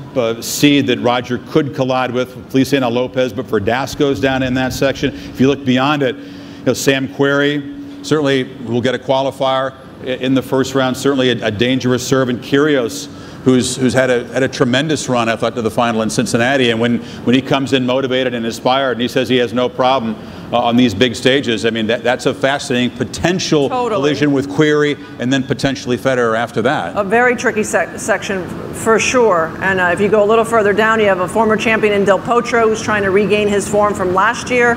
seed that Roger could collide with, Feliciano Lopez, but Verdasco's down in that section. If you look beyond it, you know, Sam Querrey certainly will get a qualifier in the first round. Certainly a dangerous serve, and Kyrgios, who's had a tremendous run, I thought, to the final in Cincinnati. And when he comes in motivated and inspired, and he says he has no problem on these big stages, I mean, that's a fascinating potential collision with Querrey, and then potentially Federer after that. A very tricky section for sure. And if you go a little further down, you have a former champion in Del Potro who's trying to regain his form from last year,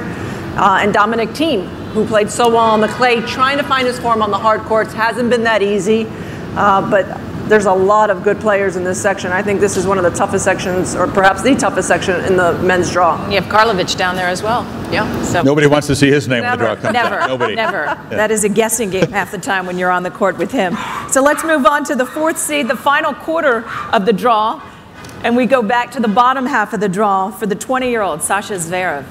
and Dominic Thiem, who played so well on the clay, trying to find his form on the hard courts. Hasn't been that easy, but there's a lot of good players in this section. I think this is one of the toughest sections, or perhaps the toughest section in the men's draw. You have Karlovic down there as well. Yeah. So nobody wants to see his name when the draw comes out. Nobody. Never. Yeah. That is a guessing game half the time when you're on the court with him. So let's move on to the 4th seed, the final quarter of the draw. And we go back to the bottom half of the draw for the 20-year-old Sasha Zverev.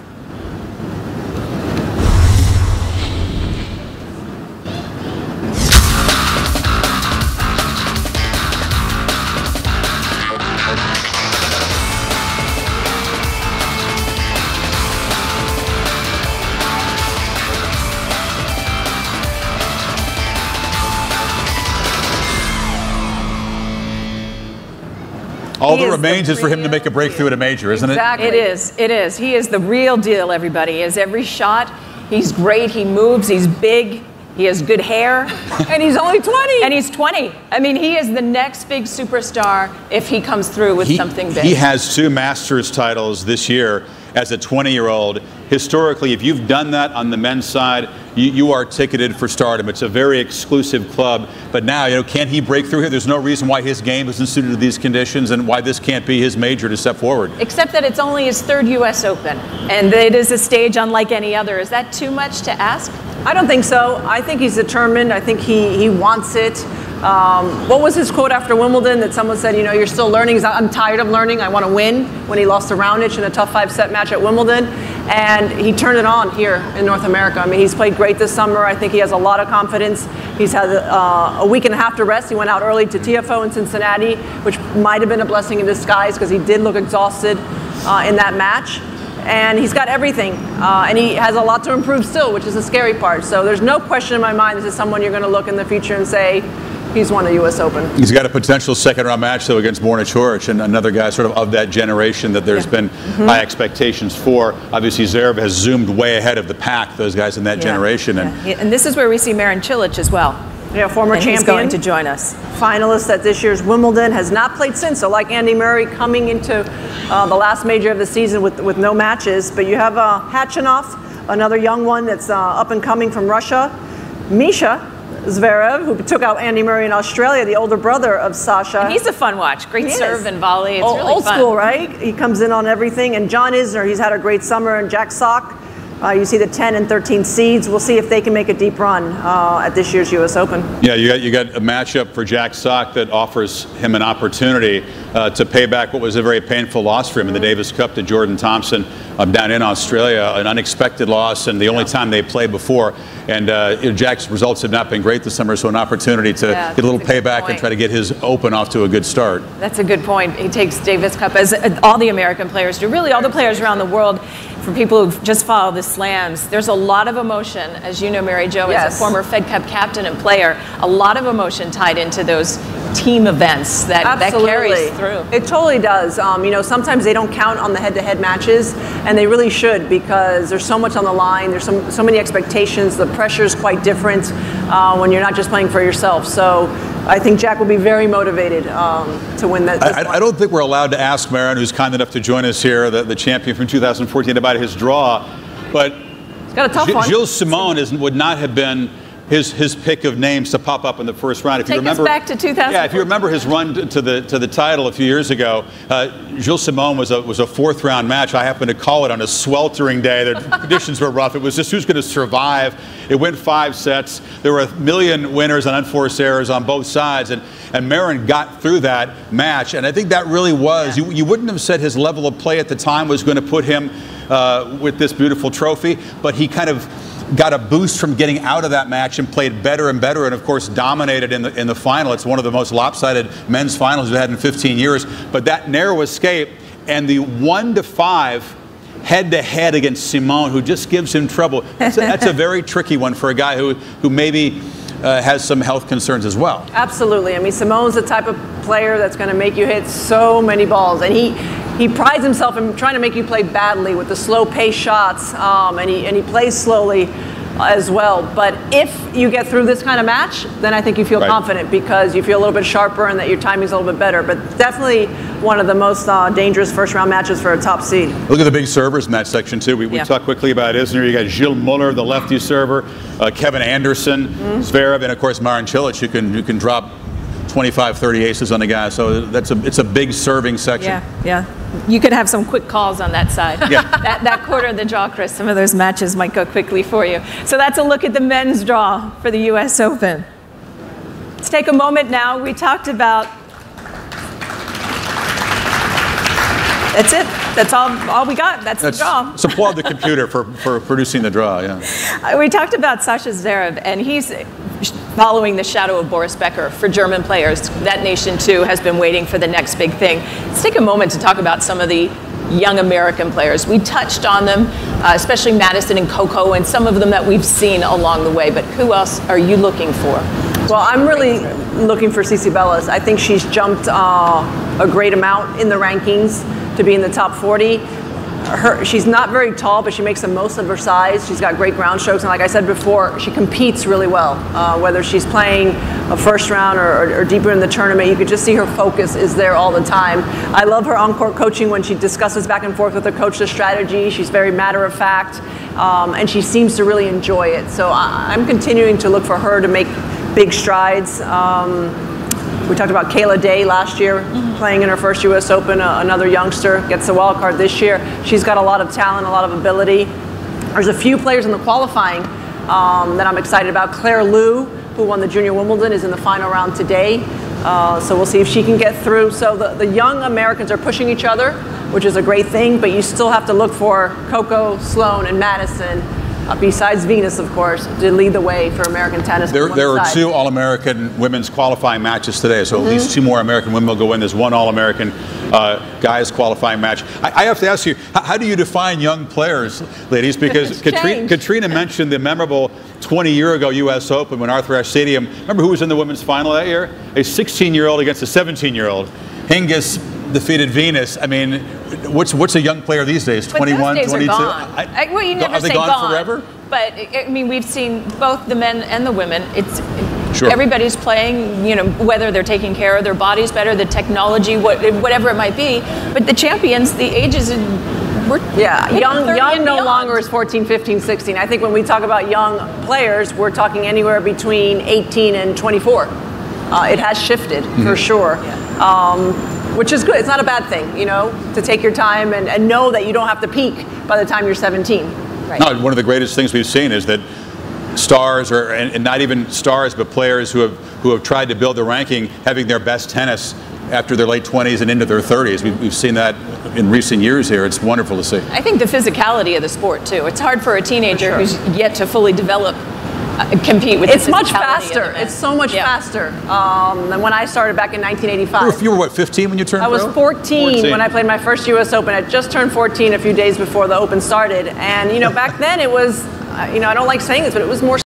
All that remains is for him to make a breakthrough at a major, isn't it? Exactly. It is. It is. He is the real deal, everybody. He has every shot. He's great. He moves. He's big. He has good hair. And he's only 20. And he's 20. I mean, he is the next big superstar if he comes through with something big. He has 2 Masters titles this year as a 20-year-old. Historically, if you've done that on the men's side, you are ticketed for stardom. It's a very exclusive club. But now, you know, can he break through here? There's no reason why his game isn't suited to these conditions and why this can't be his major to step forward. Except that it's only his 3rd U.S. Open, and it is a stage unlike any other. Is that too much to ask? I don't think so. I think he's determined. I think he wants it. What was his quote after Wimbledon that someone said, you know, you're still learning? He's like, I'm tired of learning. I want to win, when he lost to Raonic in a tough 5-set match at Wimbledon. And he turned it on here in North America. I mean, he's played great this summer. I think he has a lot of confidence. He's had a week and a half to rest. He went out early to TFO in Cincinnati, which might have been a blessing in disguise because he did look exhausted in that match. And he's got everything, and he has a lot to improve still, which is the scary part. So there's no question in my mind this is someone you're going to look in the future and say, he's won a U.S. Open. He's got a potential second-round match, though, against Borna Coric, and another guy sort of that generation that there's been high expectations for. Obviously, Zverev has zoomed way ahead of the pack, those guys in that generation. And this is where we see Marin Cilic as well. Yeah, former champion. He's going to join us. Finalist at this year's Wimbledon, has not played since. So like Andy Murray, coming into the last major of the season with no matches. But you have Khachanov, another young one that's up and coming from Russia. Misha Zverev, who took out Andy Murray in Australia, the older brother of Sasha. And he's a fun watch. Great serve and volley. It's really old fun. School, right? He comes in on everything. And John Isner, he's had a great summer. And Jack Sock, you see the 10 and 13 seeds. We'll see if they can make a deep run at this year's U.S. Open. Yeah, you got a matchup for Jack Sock that offers him an opportunity to pay back what was a very painful loss for him in the Davis Cup to Jordan Thompson down in Australia, an unexpected loss and the only time they played before. And Jack's results have not been great this summer, so an opportunity to get a little payback and try to get his Open off to a good start. That's a good point. He takes Davis Cup, as all the American players do, really all the players around the world. For people who just follow the slams, there's a lot of emotion, as you know, Mary Jo, as a former Fed Cup captain and player, a lot of emotion tied into those team events that carries through. It totally does. You know, sometimes they don't count on the head-to-head matches, and they really should, because there's so much on the line. There's so many expectations. The pressure is quite different when you're not just playing for yourself. So I think Jack will be very motivated to win that. I don't think we're allowed to ask Marin, who's kind enough to join us here, the champion from 2014, about his draw, but he's got a tough one. Gilles Simon would not have been his pick of names to pop up in the first round. If you remember, us back to 2000. Yeah, if you remember his run to the title a few years ago, Gilles Simon was a fourth-round match. I happened to call it on a sweltering day. The conditions were rough. It was just who's going to survive. It went 5 sets. There were 1 million winners and unforced errors on both sides, and Marin got through that match. And I think that really was. Yeah. You wouldn't have said his level of play at the time was going to put him with this beautiful trophy, but he kind of got a boost from getting out of that match and played better and better, and of course dominated in the final. It's one of the most lopsided men's finals we've had in 15 years. But that narrow escape and the 1-5 head-to-head against Simon, who just gives him trouble. That's a very tricky one for a guy who maybe has some health concerns as well. Absolutely. I mean, Simon's the type of player that's going to make you hit so many balls, and he prides himself in trying to make you play badly with the slow pace shots, and he plays slowly as well. But if you get through this kind of match, then I think you feel confident, because you feel a little bit sharper and that your timing's a little bit better. But definitely one of the most dangerous first-round matches for a top seed. Look at the big servers in that section, too. We talked quickly about Isner. You got Gilles Muller, the lefty server, Kevin Anderson, Zverev, and, of course, Marin Cilic, who can drop 25, 30 aces on the guy. So it's a big serving section. Yeah. You could have some quick calls on that side. Yeah. that quarter of the draw, Chris, some of those matches might go quickly for you. So that's a look at the men's draw for the U.S. Open. Let's take a moment now. We talked about... That's it. That's all we got. That's the draw. So applaud the computer for producing the draw, yeah. We talked about Sasha Zverev, and he's following the shadow of Boris Becker for German players. That nation, too, has been waiting for the next big thing. Let's take a moment to talk about some of the young American players. We touched on them, especially Madison and Coco, and some of them that we've seen along the way. But who else are you looking for? Well, I'm really looking for Cici Bellis. I think she's jumped a great amount in the rankings to be in the top 40. she's not very tall, but she makes the most of her size. She's got great ground strokes, and like I said before, she competes really well. Whether she's playing a first round or deeper in the tournament, you could just see her focus is there all the time. I love her on-court coaching when she discusses back and forth with her coach the strategy. She's very matter of fact, and she seems to really enjoy it. So I'm continuing to look for her to make big strides. We talked about Kayla Day last year, playing in her first U.S. Open, another youngster, gets the wild card this year. She's got a lot of talent, a lot of ability. There's a few players in the qualifying that I'm excited about. Claire Liu, who won the Junior Wimbledon, is in the final round today. So we'll see if she can get through. So the young Americans are pushing each other, which is a great thing, but you still have to look for Coco, Sloane, and Madison, besides Venus, of course, to lead the way for American tennis. There are 2 All-American women's qualifying matches today, so at least 2 more American women will go in. There's 1 All-American guys qualifying match. I have to ask you, how do you define young players, ladies? Because Katrina mentioned the memorable 20-year-ago U.S. Open when Arthur Ashe Stadium, remember who was in the women's final that year? A 16-year-old against a 17-year-old. Hingis defeated Venus. I mean, what's a young player these days? 21, 22? Well, you never are they say gone forever? But I mean, we've seen both the men and the women. It's Sure. everybody's playing. You know, whether they're taking care of their bodies better, the technology, whatever it might be. But the champions, the ages. Young no longer is 14, 15, 16. I think when we talk about young players, we're talking anywhere between 18 and 24. It has shifted for sure. Which is good. It's not a bad thing, you know, to take your time and know that you don't have to peak by the time you're 17. Right. No, one of the greatest things we've seen is that stars, and not even stars, but players who have tried to build their ranking, having their best tennis after their late 20s and into their 30s. We've seen that in recent years here. It's wonderful to see. I think the physicality of the sport, too. It's hard for a teenager who's yet to fully develop compete with. It's much faster. It's so much faster than when I started back in 1985. You were what, 15 when you turned pro? I was 14 when I played my first U.S. Open. I just turned 14 a few days before the Open started, and you know, back then it was, you know, I don't like saying this, but it was more.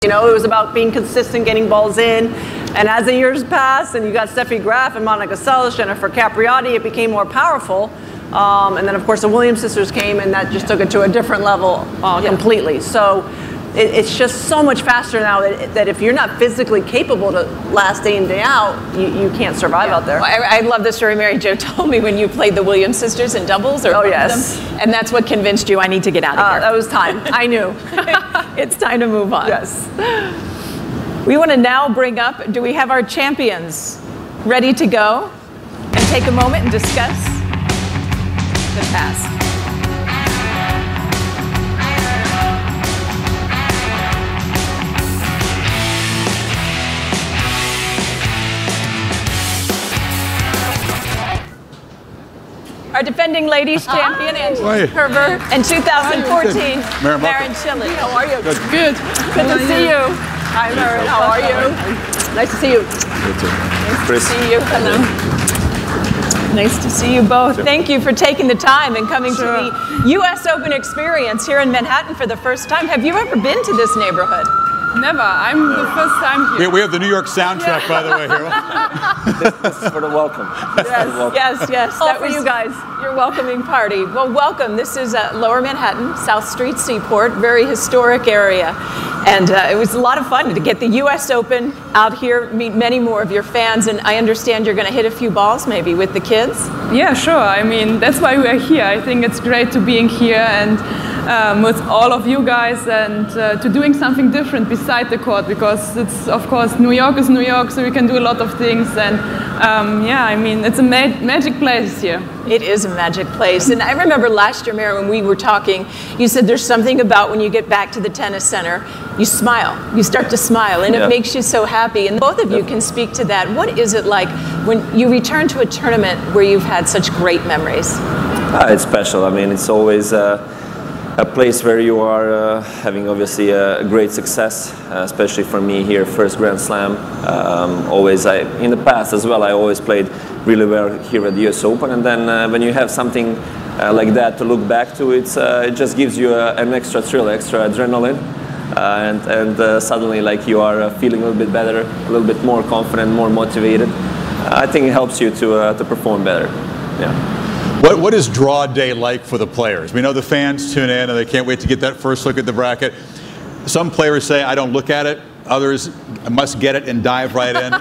You know, it was about being consistent, getting balls in, and as the years passed, and you got Steffi Graf and Monica Seles, Jennifer Capriati, it became more powerful. And then, of course, the Williams sisters came, and that just took it to a different level completely. So. It's just so much faster now that if you're not physically capable to last day in, day out, you can't survive out there. Well, I love the story Mary Jo told me when you played the Williams sisters in doubles. Or yes. Them, and that's what convinced you I need to get out of here. That was time. I knew. It's time to move on. Yes. We want to now bring up, do we have our champions ready to go and take a moment and discuss the past? Our defending ladies champion, Angela Kerber, and 2014, Marin Cilic. How are you? Good. Good to see you. Hi, Marin. How are you? Nice to see you. Nice to see you. Hello. Nice to see you both. Thank you for taking the time and coming to the U.S. Open experience here in Manhattan for the first time. Have you ever been to this neighborhood? Never. I'm the first time here. We have the New York soundtrack, by the way, here. This is for the welcome. Yes. That was you guys. Your welcoming party. Well, welcome. This is Lower Manhattan, South Street, Seaport, very historic area. And it was a lot of fun to get the U.S. Open out here, meet many more of your fans. And I understand you're going to hit a few balls maybe with the kids. Yeah, sure. I mean, that's why we are here. I think it's great to being here and with all of you guys and to doing something different beside the court, because it's, of course, New York is New York, so we can do a lot of things. And yeah, I mean, it's a magic place here. It is a magic place. And I remember last year, Mary, when we were talking, you said there's something about when you get back to the tennis center, you smile. You start to smile, and it makes you so happy. And both of you can speak to that. What is it like when you return to a tournament where you've had such great memories? It's special. I mean, it's always a place where you are having obviously a great success, especially for me here, first Grand Slam. In the past as well, I always played really well here at the US Open, and then when you have something like that to look back to, it just gives you an extra thrill, extra adrenaline, and suddenly like you are feeling a little bit better, a little bit more confident, more motivated. I think it helps you to perform better. Yeah. What is draw day like for the players? We know the fans tune in and they can't wait to get that first look at the bracket. Some players say, I don't look at it. Others must get it and dive right in.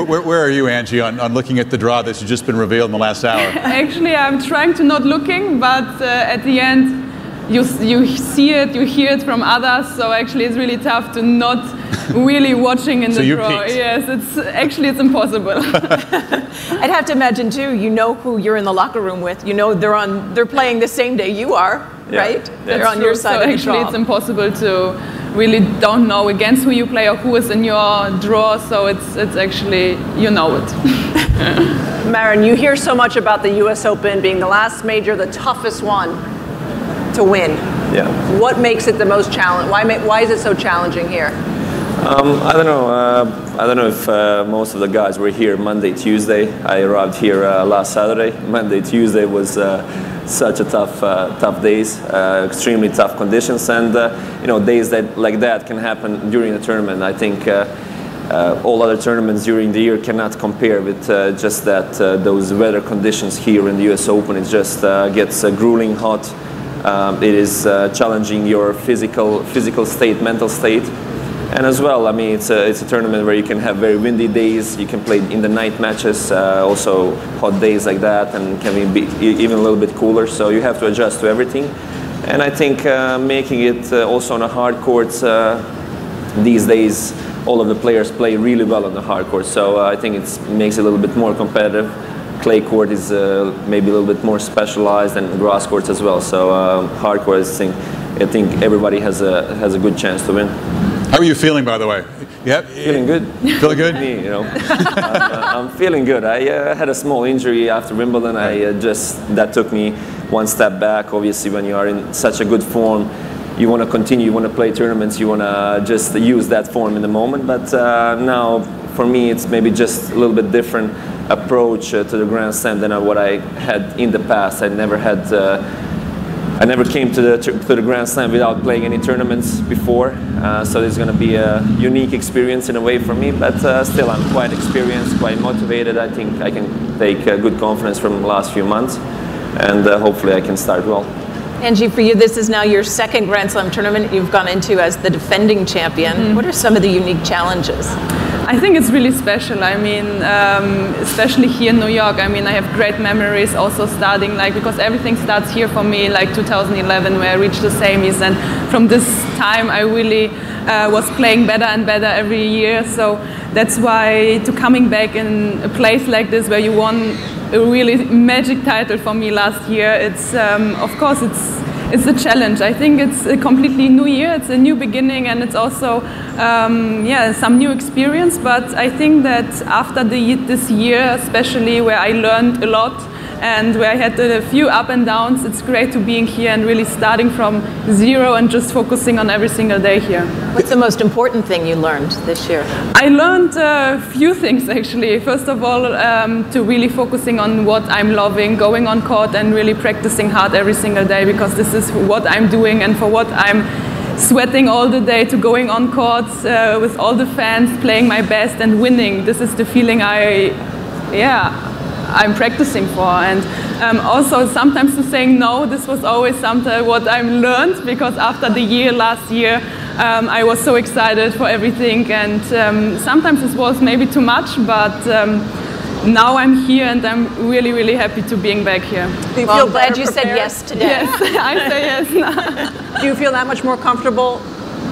Where are you, Angie, on looking at the draw that's just been revealed in the last hour? Actually, I'm trying to not looking, but at the end, you see it, you hear it from others, so actually it's really tough to not really watching in the draw. Peaked. Yes, it's impossible. I'd have to imagine too, you know who you're in the locker room with. You know they're playing the same day you are, right? They're on your side of the draw. Actually, it's impossible to really don't know against who you play or who is in your draw, so it's actually, you know it. Maren, you hear so much about the US Open being the last major, the toughest one to win. Yeah. What makes it the most challenging? Why is it so challenging here? I don't know. I don't know if most of the guys were here Monday, Tuesday. I arrived here last Saturday. Monday, Tuesday was such a tough days, extremely tough conditions, and you know, days like that can happen during the tournament. I think all other tournaments during the year cannot compare with just that those weather conditions here in the US Open. It just gets grueling hot. It is challenging your physical state, mental state. And as well, I mean, it's a tournament where you can have very windy days. You can play in the night matches, also hot days like that, and can be even a little bit cooler. So you have to adjust to everything. And I think making it also on a hard courts these days, all of the players play really well on the hard court. So I think it makes it a little bit more competitive. Clay court is maybe a little bit more specialized, and grass courts as well. So hard courts, I think everybody has a good chance to win. How are you feeling, by the way? Yep. Feeling good. Feeling good? Me, you know. I'm feeling good. I had a small injury after Wimbledon. That took me one step back. Obviously, when you are in such a good form, you want to continue, you want to play tournaments, you want to just use that form in the moment. But now, for me, it's maybe just a little bit different approach to the Grand Slam than what I had in the past. I never came to the Grand Slam without playing any tournaments before, so it's going to be a unique experience in a way for me, but still I'm quite experienced, quite motivated. I think I can take good confidence from the last few months, and hopefully I can start well. Angie, for you, this is now your second Grand Slam tournament you've gone into as the defending champion. What are some of the unique challenges? I think it's really special. I mean, especially here in New York, I mean, I have great memories also starting, because everything starts here for me, 2011, where I reached the semis, and from this time I really was playing better and better every year. So that's why coming back in a place like this where you won a really magic title for me last year, it's of course it's a challenge. I think it's a completely new year, it's a new beginning, and it's also some new experience. But I think that after this year, especially where I learned a lot and where I had a few up and downs, it's great to be here and really starting from zero and just focusing on every single day here. What's the most important thing you learned this year? I learned a few things actually. First of all, to really focusing on what I'm loving, going on court and really practicing hard every single day, because this is what I'm doing and for what I'm sweating all the day, to going on courts with all the fans, playing my best and winning. This is the feeling I'm practicing for. And also sometimes to saying no, this was always something what I learned, because after the last year, I was so excited for everything, and sometimes it was maybe too much, but now I'm here and I'm really, really happy to being back here. Do you feel glad you said yes today? Yes, I say yes now. Do you feel that much more comfortable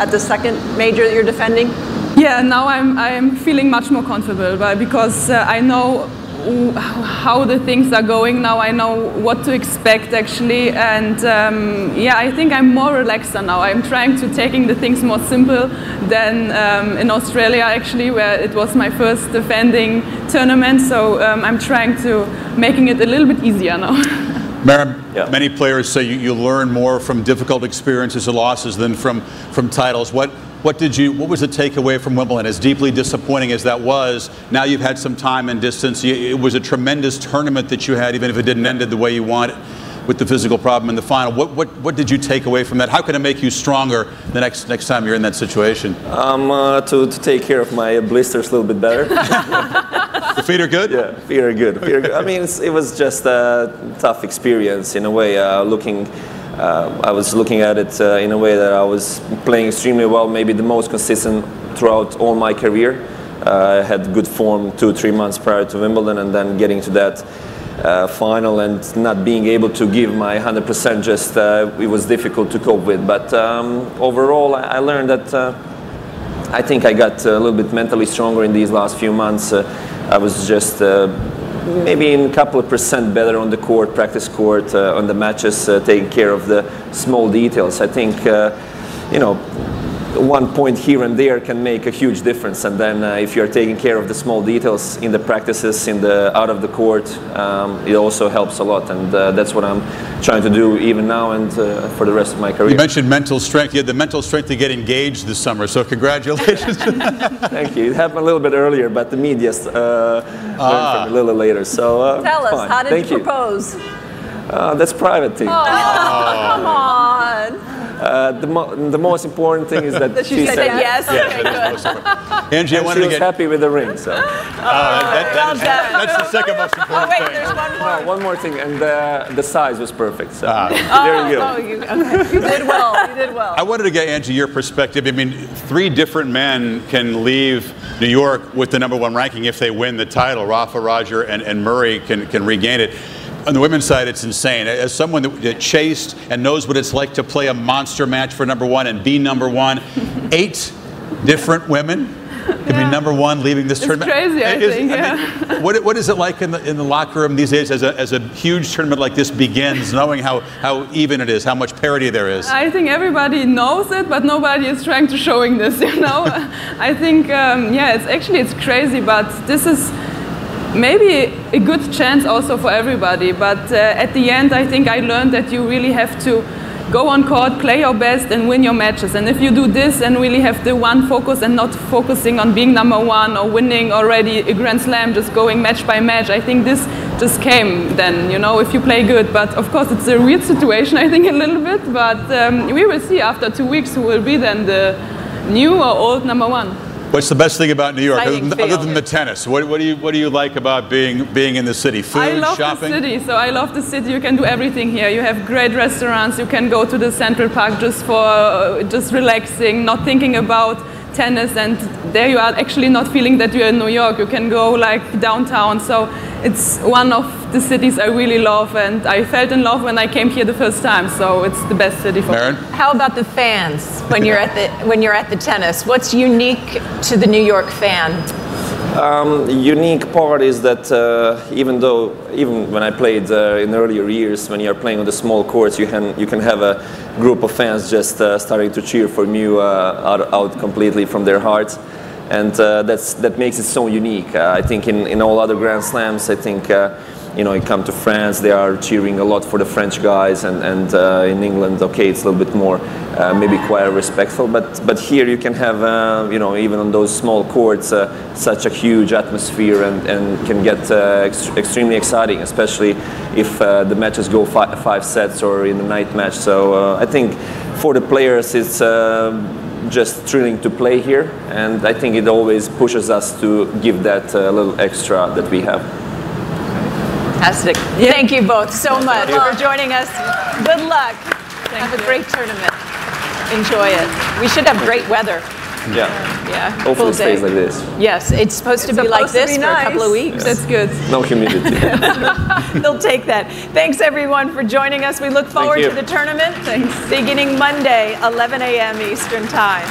at the second major that you're defending? Yeah, now I'm feeling much more comfortable, because I know how the things are going now. I know what to expect actually, and I think I'm more relaxed now. I'm trying to taking the things more simple than in Australia actually, where it was my first defending tournament. So I'm trying to making it a little bit easier now. Maren, many players say you learn more from difficult experiences and losses than from titles. What was the takeaway from Wimbledon? As deeply disappointing as that was, now you've had some time and distance. It was a tremendous tournament that you had, even if it didn't end the way you wanted. with the physical problem in the final. What did you take away from that? How can it make you stronger the next time you're in that situation? To take care of my blisters a little bit better. The feet are good? Yeah, feet are good. Feet are good. I mean, it was just a tough experience in a way. I was looking at it in a way that I was playing extremely well, maybe the most consistent throughout all my career. I had good form 2-3 months prior to Wimbledon, and then getting to that final and not being able to give my 100%, just it was difficult to cope with. But overall, I learned that I think I got a little bit mentally stronger in these last few months. I was just maybe in a couple of % better on the court, practice court, on the matches, taking care of the small details. I think, you know, 1 point here and there can make a huge difference. And then if you're taking care of the small details in the practices, in the out of the court, it also helps a lot. And that's what I'm trying to do even now and for the rest of my career. You mentioned mental strength. You had the mental strength to get engaged this summer, so congratulations. Thank you. It happened a little bit earlier, but the media learned from a little later. So tell us, fine. how did Thank you propose? That's private thing. Oh, come on. The most important thing is that she said yes. Okay, good. Angie, I wanted she to was happy with the ring. So. That's the second most important wait, thing. there's one more. One more thing, and the size was perfect. So there you go. You did well. You did well. I wanted to get, Angie, your perspective. I mean, 3 different men can leave New York with the #1 ranking if they win the title. Rafa, Roger, and Murray can regain it. On the women's side, it's insane. As someone that chased and knows what it's like to play a monster match for #1 and be #1, 8 different women can be #1 leaving this tournament. It's crazy, I think. I mean, what is it like in the locker room these days as a huge tournament like this begins, knowing how even it is, how much parity there is? I think everybody knows it, but nobody is trying to showing this. You know, I think yeah, it's crazy, but this is maybe a good chance also for everybody, but at the end I think I learned that you really have to go on court, play your best and win your matches. And if you do this and really have the one focus and not focusing on being #1 or winning already a Grand Slam, just going match by match, I think this just came then, you know, if you play good. But of course it's a weird situation, I think, a little bit, but we will see after 2 weeks who will be then the new or old #1. What's the best thing about New York, other than the field. tennis? What do you like about being in the city? Food, I love shopping? the city, so I love the city. You can do everything here. You have great restaurants. You can go to the Central Park just for just relaxing, not thinking about tennis, and there you are actually not feeling that you're in New York. You can go like downtown. So it's one of the cities I really love, and I felt in love when I came here the first time. So it's the best city for me. How about the fans when you're at the tennis? What's unique to the New York fan? Unique part is that even when I played in earlier years, when you're playing on the small courts, you can have a group of fans just starting to cheer for you out completely from their hearts, and that makes it so unique. I think in all other Grand Slams, I think you know, you come to France, they are cheering a lot for the French guys, and in England, okay, it's a little bit more maybe quite respectful, but here you can have you know, even on those small courts, such a huge atmosphere, and can get extremely exciting, especially if the matches go 5 sets or in the night match. So I think for the players, it's just thrilling to play here, and I think it always pushes us to give that little extra that we have. Fantastic. Yeah. Thank you both so much for joining us. Good luck. Have a great tournament. Enjoy it. We should have great weather. Yeah. Yeah. Hopefully it stays like this. Yes, it's supposed to be like this for a couple of weeks. Yes. That's good. No humidity. They'll take that. Thanks everyone for joining us. We look forward to the tournament. Thanks. Beginning Monday, 11 a.m. Eastern Time.